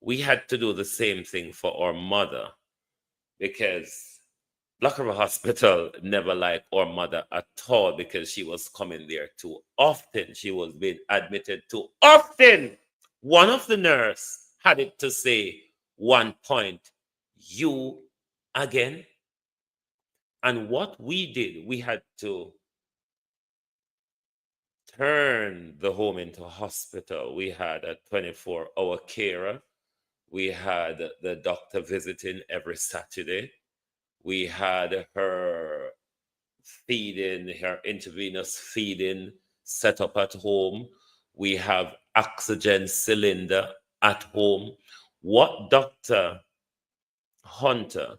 We had to do the same thing for our mother because Black River Hospital never liked our mother at all because she was coming there too often. She was being admitted too often. One of the nurse had it to say, 1 point, you again. And what we did, we had to turn the home into a hospital. We had a 24-hour carer. We had the doctor visiting every Saturday. We had her feeding, her intravenous feeding set up at home. We have oxygen cylinder at home. What Dr. Hunter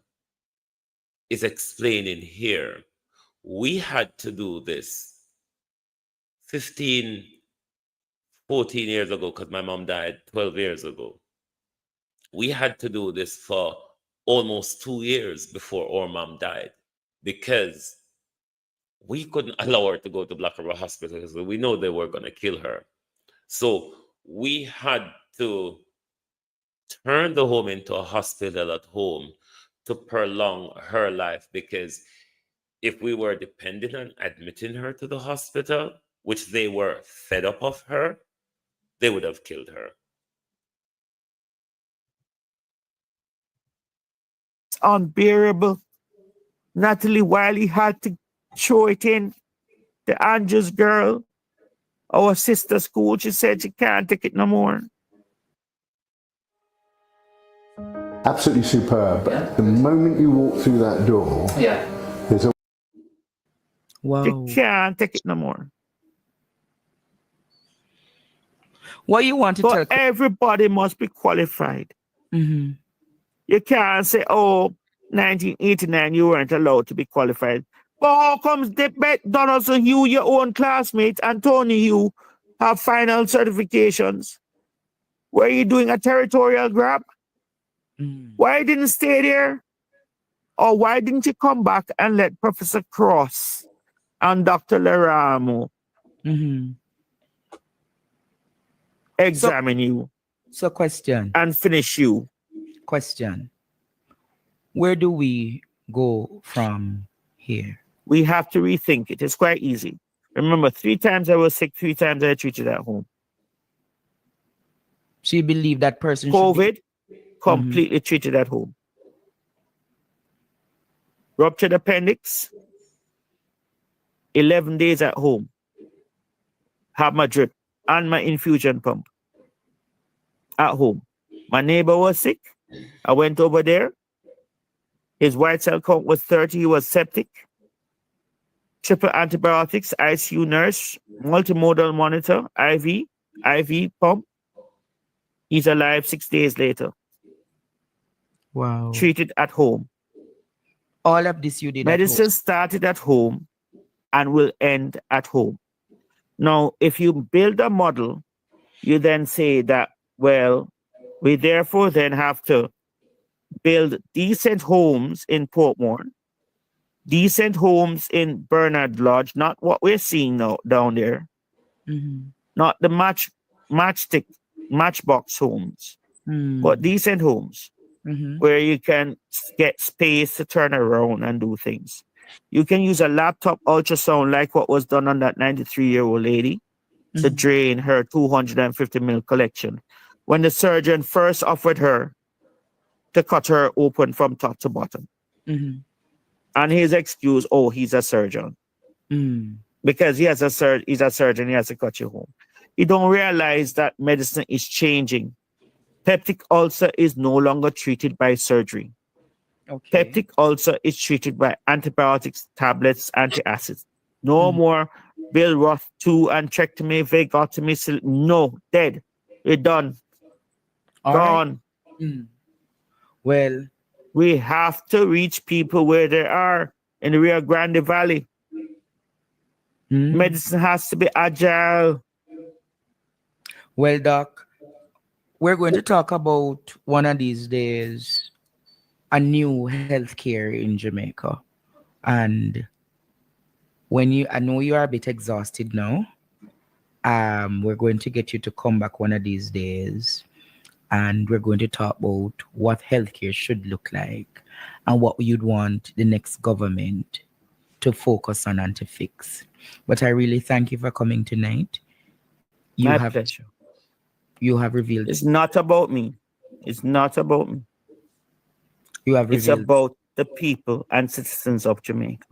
is explaining here, we had to do this 15, 14 years ago because my mom died 12 years ago. We had to do this for almost 2 years before our mom died because we couldn't allow her to go to Black River Hospital because we know they were going to kill her. So we had to turn the home into a hospital at home to prolong her life, because if we were dependent on admitting her to the hospital, which they were fed up of her, they would have killed her. It's unbearable. Natalie Wiley had to show it in. The Andrews girl, our sister school, she said she can't take it no more. Absolutely superb. Yeah. The moment you walk through that door, there's a Wow. She can't take it no more. What you want to tell? Everybody must be qualified. You can't say, oh, 1989, you weren't allowed to be qualified. But how comes Donaldson Hugh, your own classmate, and Tony Hugh have final certifications? Were you doing a territorial grab? Why didn't stay there? Or why didn't you come back and let Professor Cross and Dr. Leramo examine you? So question. And finish you. Question. Where do we go from here? We have to rethink it. It's quite easy. Remember, 3 times I was sick, 3 times I treated at home. So you believe that person COVID, completely treated at home. Ruptured appendix, 11 days at home. Have my drip and my infusion pump at home. My neighbor was sick. I went over there. His white cell count was 30. He was septic. Triple antibiotics, ICU nurse, multimodal monitor, IV pump. He's alive 6 days later. Wow. Treated at home. All of this you did Medicine at home. started at home and will end at home. Now, if you build a model, you then say that, well, we therefore then have to build decent homes in Portmore, decent homes in Bernard Lodge, not what we're seeing now down there, not the matchbox homes, but decent homes where you can get space to turn around and do things. You can use a laptop ultrasound like what was done on that 93-year-old lady to drain her 250 mil collection when the surgeon first offered her to cut her open from top to bottom. And his excuse, oh, he's a surgeon. Because he's a surgeon, he has to cut you home. You don't realize that medicine is changing. Peptic ulcer is no longer treated by surgery. Okay. Peptic ulcer is treated by antibiotics, tablets, antacids. No more Bill Roth 2, antrectomy, vagotomy. No, dead. We're done. All right. Gone. Well, We have to reach people where they are in the Rio Grande Valley. Medicine has to be agile. well, Doc, we're going to talk about one of these days a new healthcare in Jamaica. And I know you are a bit exhausted now. We're going to get you to come back one of these days, and we're going to talk about what healthcare should look like and what you'd want the next government to focus on and to fix. But I really thank you for coming tonight. My pleasure. You have revealed. It's not about me. It's not about me. You have revealed. It's about the people and citizens of Jamaica.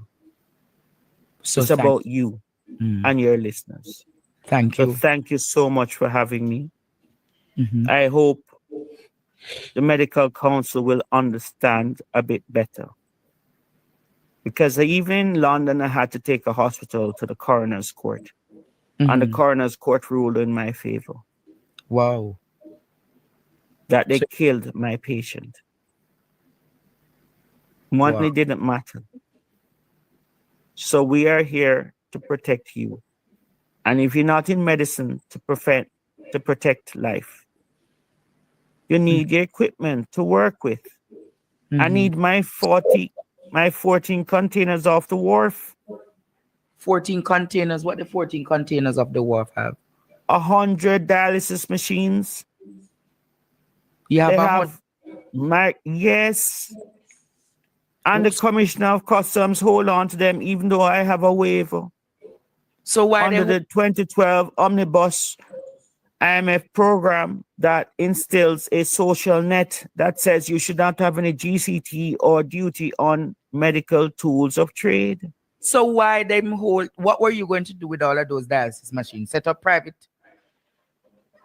So it's about you and your listeners. Thank you. So thank you so much for having me. I hope the medical council will understand a bit better. Because even in London, I had to take a hospital to the coroner's court. And the coroner's court ruled in my favor. Wow. That they killed my patient. Money didn't matter. So we are here to protect you. And if you're not in medicine to protect life, you need the equipment to work with. I need my 14 containers off the wharf. 14 containers? What the 14 containers of the wharf have? 100 dialysis machines. You have yes. And the Commissioner of Customs hold on to them even though I have a waiver. So why under the 2012 Omnibus IMF program that instills a social net that says you should not have any GCT or duty on medical tools of trade. So why them hold? What were you going to do with all of those dialysis machines? Set up private?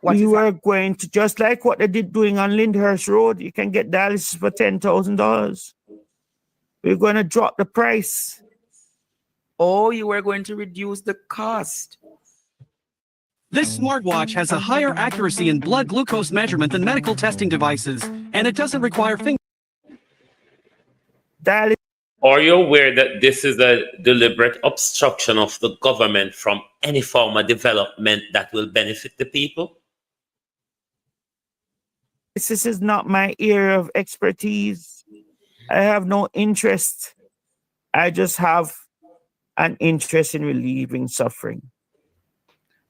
We were going to, just like what they did doing on Lyndhurst Road, you can get dialysis for $10,000. We're going to drop the price. Oh, you were going to reduce the cost. This smartwatch has a higher accuracy in blood glucose measurement than medical testing devices, and it doesn't require finger. Are you aware that this is a deliberate obstruction of the government from any form of development that will benefit the people? This is not my area of expertise. I have no interest. I just have an interest in relieving suffering.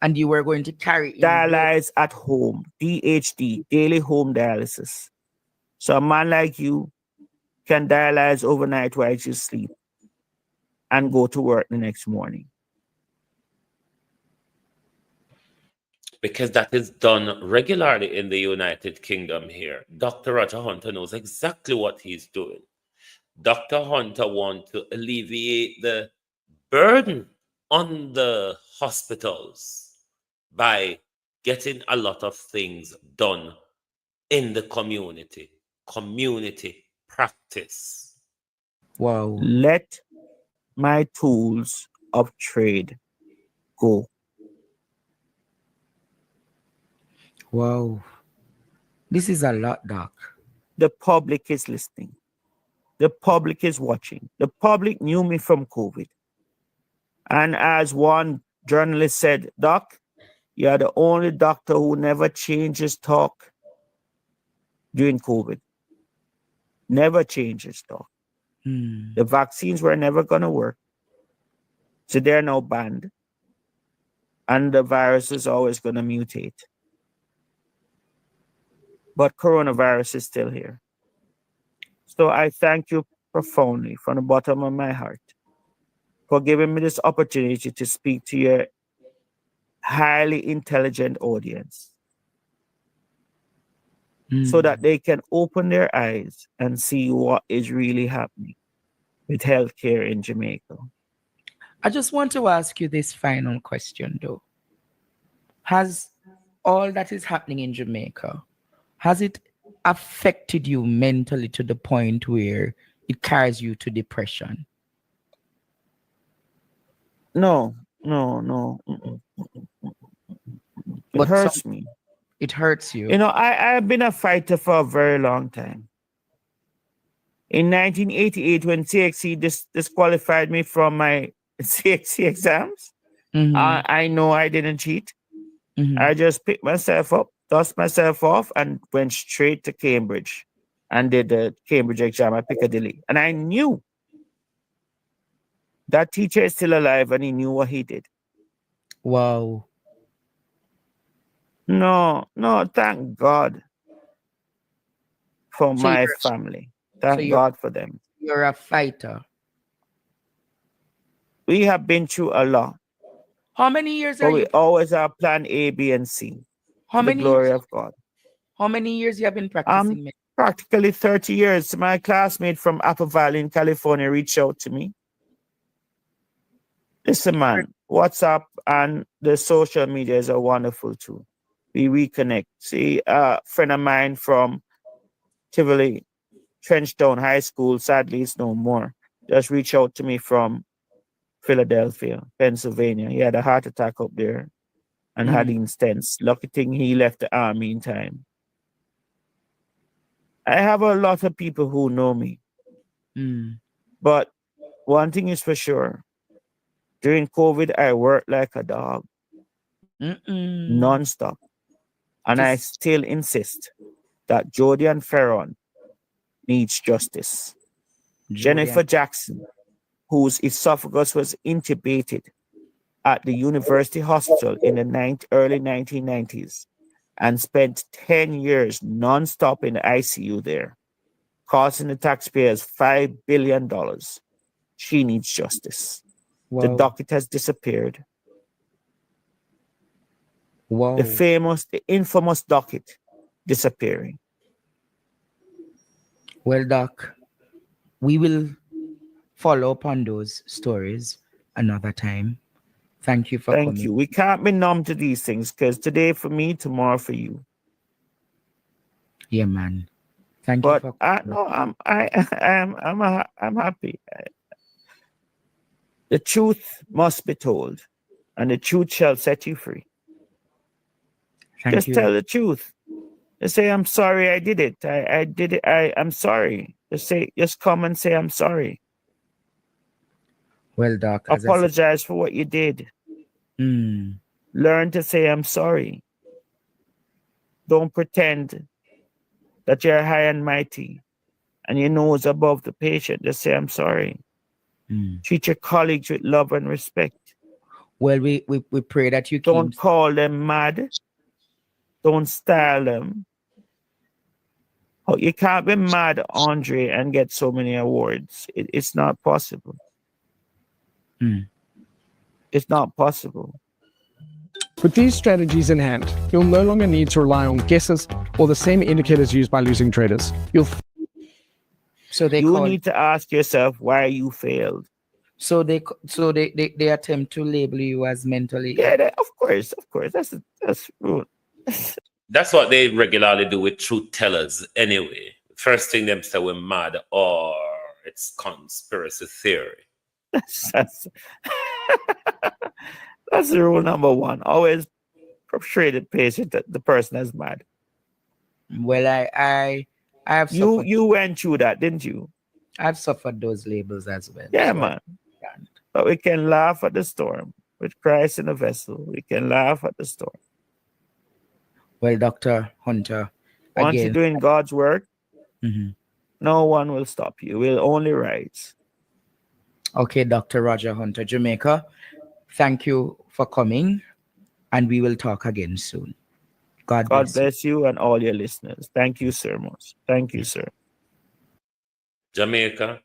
And you were going to carry dialyze at home, DHD, daily home dialysis. So a man like you can dialyze overnight while you sleep and go to work the next morning. Because that is done regularly in the United Kingdom here. Dr. Roger Hunter knows exactly what he's doing. Dr. Hunter wants to alleviate the burden on the hospitals by getting a lot of things done in the community practice. Wow. Let my tools of trade go. Wow. This is a lot, Doc. The public is listening. The public is watching. The public knew me from COVID. And as one journalist said, Doc, you're the only doctor who never changes talk during COVID. Never changes talk. The vaccines were never going to work. So they're now banned. And the virus is always going to mutate. But coronavirus is still here. So I thank you profoundly from the bottom of my heart for giving me this opportunity to speak to your highly intelligent audience so that they can open their eyes and see what is really happening with healthcare in Jamaica. I just want to ask you this final question, though. Has all that is happening in Jamaica, has it affected you mentally to the point where it carries you to depression? No, no, no. It But hurts me. it hurts you. You know, I've been a fighter for a very long time. In 1988, when CXC disqualified me from my CXC exams, I know I didn't cheat. I just picked myself up, dust myself off, and went straight to Cambridge and did the Cambridge exam at Piccadilly. And I knew that teacher is still alive and he knew what he did. Wow. No, thank God for my family. Thank God for them. You're a fighter. We have been through a lot. How many years but are we you? always have plan A, B, and C. How the many glory years? of God. How many years you have been practicing? Practically 30 years. My classmate from Apple Valley in California reached out to me. Listen, man, WhatsApp and the social media is a wonderful tool. We reconnect. See, a friend of mine from Tivoli, Trenchtown High School, sadly it's no more, just reached out to me from Philadelphia, Pennsylvania. He had a heart attack up there and had stents. Lucky thing he left the army in time. I have a lot of people who know me. But one thing is for sure, during COVID, I worked like a dog, non-stop. And I still insist that Jody and Ferron needs justice. Jennifer Jackson, whose esophagus was intubated at the University Hospital in the early 1990s and spent 10 years non-stop in the ICU there, costing the taxpayers $5 billion. She needs justice. Wow. The docket has disappeared. Wow. The infamous docket disappearing. Well, Doc, we will follow up on those stories another time. Thank you for coming. Thank you. We can't be numb to these things because today for me, tomorrow for you. Yeah, man. Thank you for coming. I'm happy. The truth must be told, and the truth shall set you free. Just tell the truth. Just say, I'm sorry I did it. I did it. I'm sorry. Just come and say, I'm sorry. Well, Doc, apologize for what you did. Learn to say, I'm sorry. Don't pretend that you're high and mighty and your nose above the patient. Just say, I'm sorry. Treat your colleagues with love and respect. Well, we pray that you don't call them mad. Don't style them. Oh, you can't be mad, Andre, and get so many awards. It's not possible. It's not possible. With these strategies in hand, you'll no longer need to rely on guesses or the same indicators used by losing traders. You need to ask yourself why you failed. So they attempt to label you as mentally. Yeah, of course. That's rude. That's what they regularly do with truth tellers anyway. First thing them say we're mad or it's conspiracy theory. That's rule number one. Always portray the patient that the person is mad. Well, I have you went through that, didn't you? I've suffered those labels as well. Yeah, man. But we can laugh at the storm. With Christ in the vessel, we can laugh at the storm. Well, Dr. Hunter, once you're doing God's work, no one will stop you. We'll only rise. Okay, Dr. Roger Hunter, Jamaica, thank you for coming, and we will talk again soon. God bless you and all your listeners. Thank you, sir. Thank you, sir. Jamaica,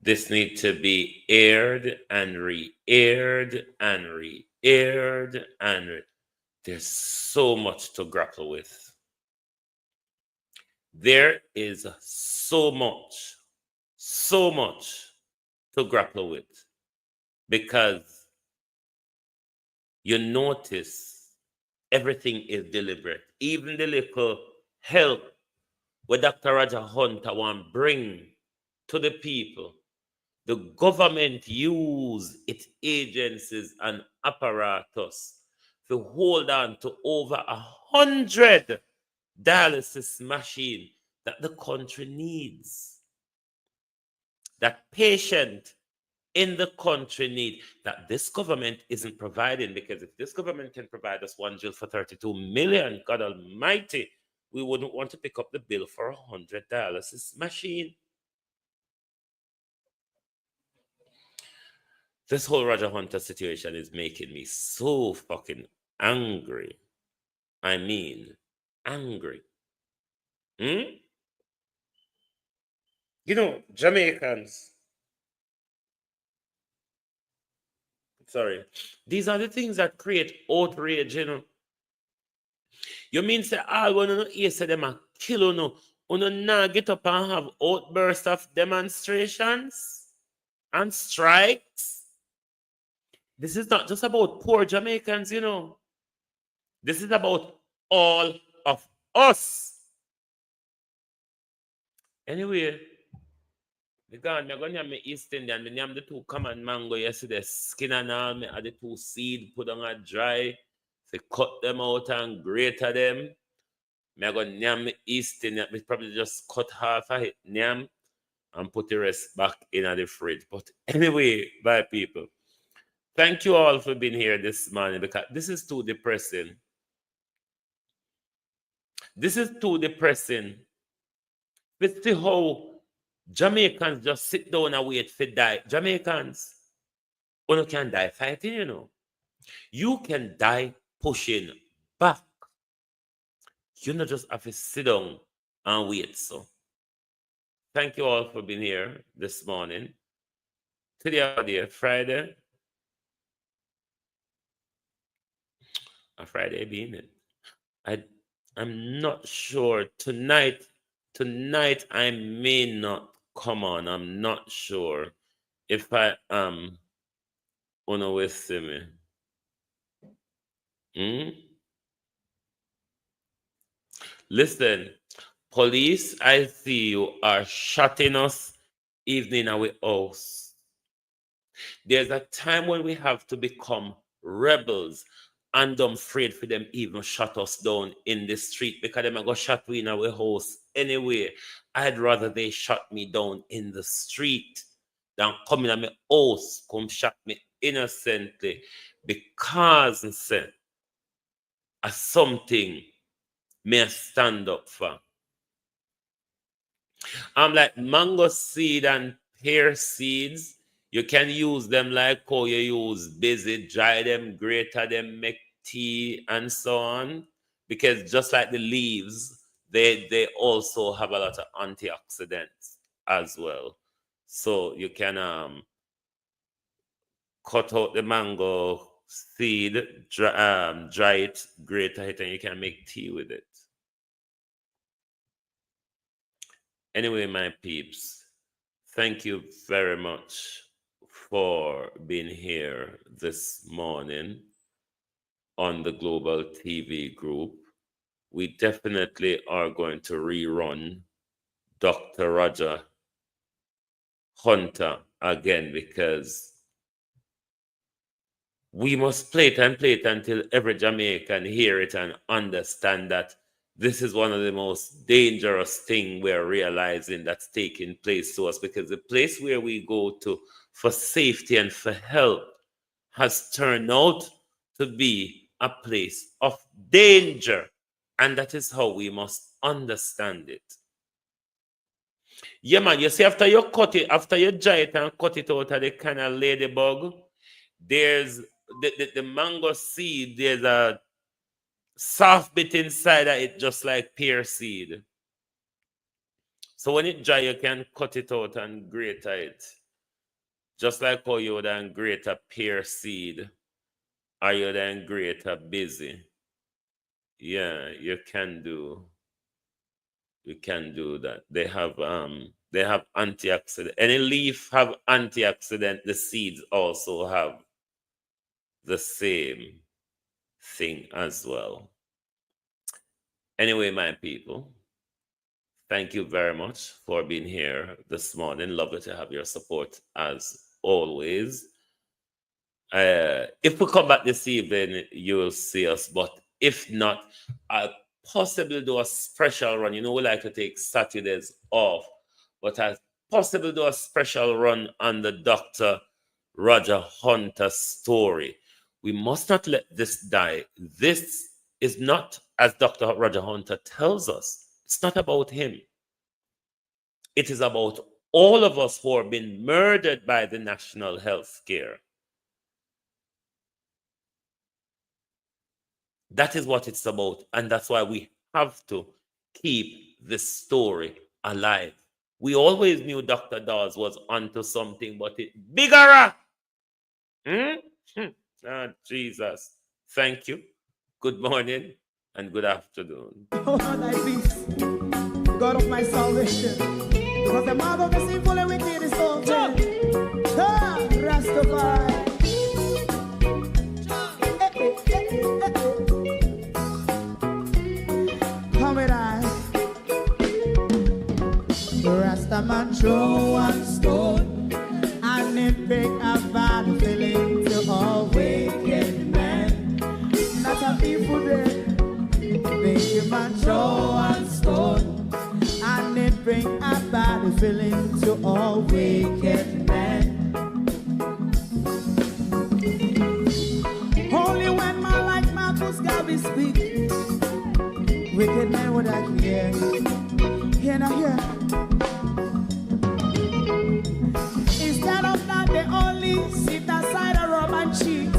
this needs to be aired and re-aired and re-aired and there's so much to grapple with. There is so much to grapple with because you notice everything is deliberate. Even the little help where Dr. Roger Hunter want bring to the people. The government use its agencies and apparatus to hold on to over 100 dialysis machines that the country needs, that patient in the country need, that this government isn't providing. Because if this government can provide us 1 drill for 32 million, God Almighty, we wouldn't want to pick up the bill for 100 dialysis machine. This whole Roger Hunter situation is making me so fucking angry. I mean, angry. You know, Jamaicans. Sorry. These are the things that create outrage, you know. You mean say all when you hear say them a kill you now get up and have outbursts of demonstrations and strikes? This is not just about poor Jamaicans, you know. This is about all of us. Anyway, because I'm going to have my East Indian, I have the 2 common mango yesterday, skin and all, I had the 2 seed, put on a dry, so cut them out and grate them. I'm going to have my East Indian, I probably just cut half of it, nyam, and put the rest back in the fridge. But anyway, bye people. Thank you all for being here this morning, because this is too depressing. This is too depressing. But see how Jamaicans just sit down and wait for die. Jamaicans, you can die fighting, you know. You can die pushing back. You not just have to sit down and wait. So, thank you all for being here this morning. Today, Friday. A Friday being it. I'm not sure. Tonight I may not come on. I'm not sure if I am on a way see me. Listen, police, I see you are shutting us evening our house. There's a time when we have to become rebels, and I'm afraid for them even shut us down in the street, because them are going to shut me in our house anyway. I'd rather they shut me down in the street than come in my house, come shut me innocently, because as something may stand up for. I'm like mango seed and pear seeds. You can use them like how you use busy, dry them, grate them, make tea, and so on. Because just like the leaves, they also have a lot of antioxidants as well. So you can cut out the mango seed, dry it, grate it, and you can make tea with it. Anyway, my peeps, thank you very much for being here this morning on the Global TV Group. We definitely are going to rerun Dr. Roger Hunter again, because we must play it until every Jamaican hear it and understand that this is one of the most dangerous things we're realizing that's taking place to us, because the place where we go to for safety and for help has turned out to be a place of danger. And that is how we must understand it. Yeah, man, you see, after you cut it, after you dry it and cut it out of the kind of ladybug, there's the mango seed, there's a soft bit inside of it, just like pear seed. So when it dry, you can cut it out and grate it. Just like how you would then grate a pear seed, or you then grate a busy. Yeah, you can do that. They have antioxidant. Any leaf have antioxidant. The seeds also have the same thing as well. Anyway, my people, Thank you very much for being here this morning. Lovely to have your support as always. If we come back this evening, you will see us. But if not, I'll possibly do a special run. You know, we like to take Saturdays off, but I'll possibly do a special run on the Dr. Roger Hunter story. We must not let this die. This is not, as Dr. Roger Hunter tells us, it's not about him. It is about all of us who have been murdered by the national health care. That is what it's about. And that's why we have to keep this story alive. We always knew Dr. Dawes was onto something, but it bigger. Oh, Jesus. Thank you. Good morning and good afternoon. Oh, thy peace, God of my salvation. Because the mouth of the sinful and wicked is open. Rastafari. Come with I. Rastaman throw one stone and it pick a bad feeling to all wicked men. That's a people day. Make a man throw one stone and it bring a bad feeling to all wicked men. Only when man like Marcus Garvey speak, wicked men would I hear. Hear now hear. Instead of that they only sit aside and rub and cheat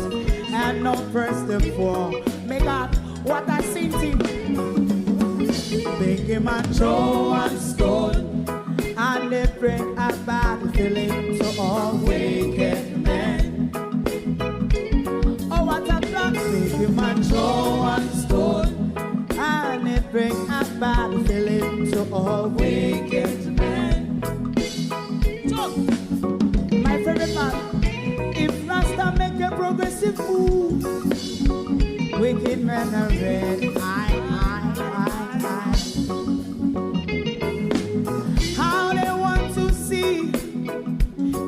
and not press the poor. Make God what I seen him. Make him a throw and stone and they bring a bad feeling to all wicked men. Oh, what a plan. Make him a throw and stone and they bring a bad feeling to all wicked men. My favorite man, if Rasta make a progressive move, wicked men are red. How they want to see?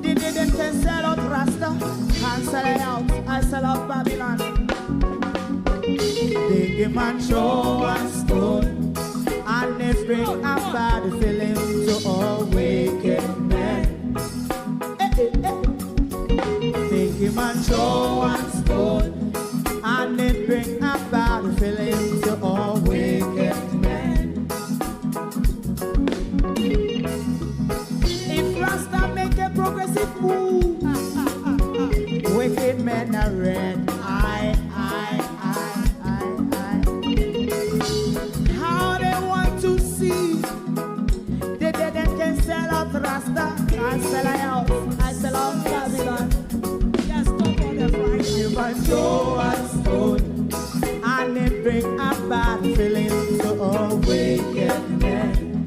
They didn't sell out Rasta and sell it out. I sell out Babylon. They give man show and stone and they bring a bad feeling to all wicked men. They give man show and stone and they bring a bad feeling to all wicked men. If Rasta make a progressive move, wicked men are red. How they want to see? They can sell out Rasta. I sell out. I sell out Babylon. Yes, don't want to fight. Give a show and stone and they bring a bad feeling to all wicked men.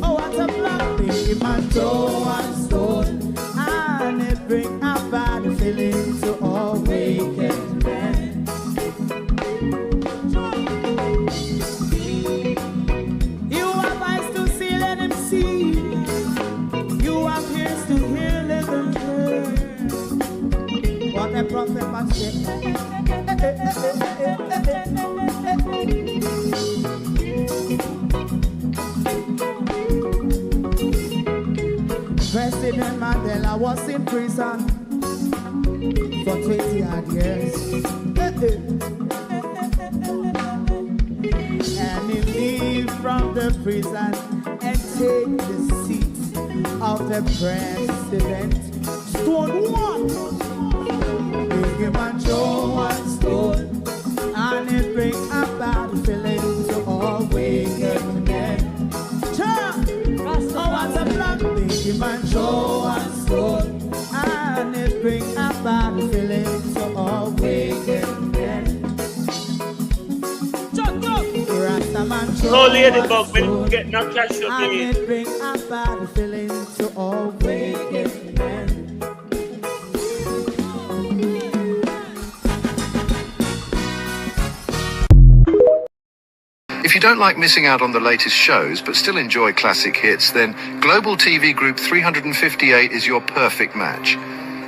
Oh, what a black baby man, show and stone and they bring a bad feeling to all wicked men. You have eyes to see, let him see. You have ears to hear, let them hear. What a prophet must say. President Mandela was in prison for 20 odd years. And he leave from the prison and take the seat of the president. Stone one. Big him and show one stone and it bring a bad feeling to all wicked men. Oh, what's a black big man show and stone and it bring a bad feeling to all wicked men. Rastaman show No ladybug, we didn't get no cash up and in it bring a bad feeling to all wicked men. If you don't like missing out on the latest shows but still enjoy classic hits, then Global TV Group 358 is your perfect match.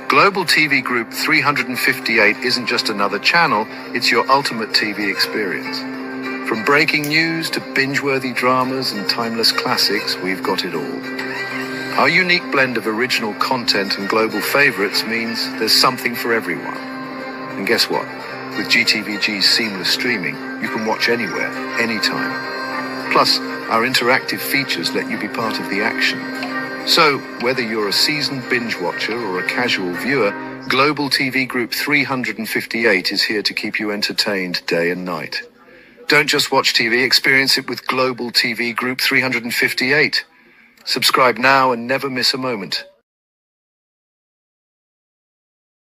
Global TV Group 358 isn't just another channel, it's your ultimate TV experience. From breaking news to binge-worthy dramas and timeless classics, we've got it all. Our unique blend of original content and global favorites means there's something for everyone. And guess what? With GTVG's seamless streaming, you can watch anywhere, anytime. Plus, our interactive features let you be part of the action. So, whether you're a seasoned binge watcher or a casual viewer, Global TV Group 358 is here to keep you entertained day and night. Don't just watch TV, experience it with Global TV Group 358. Subscribe now and never miss a moment.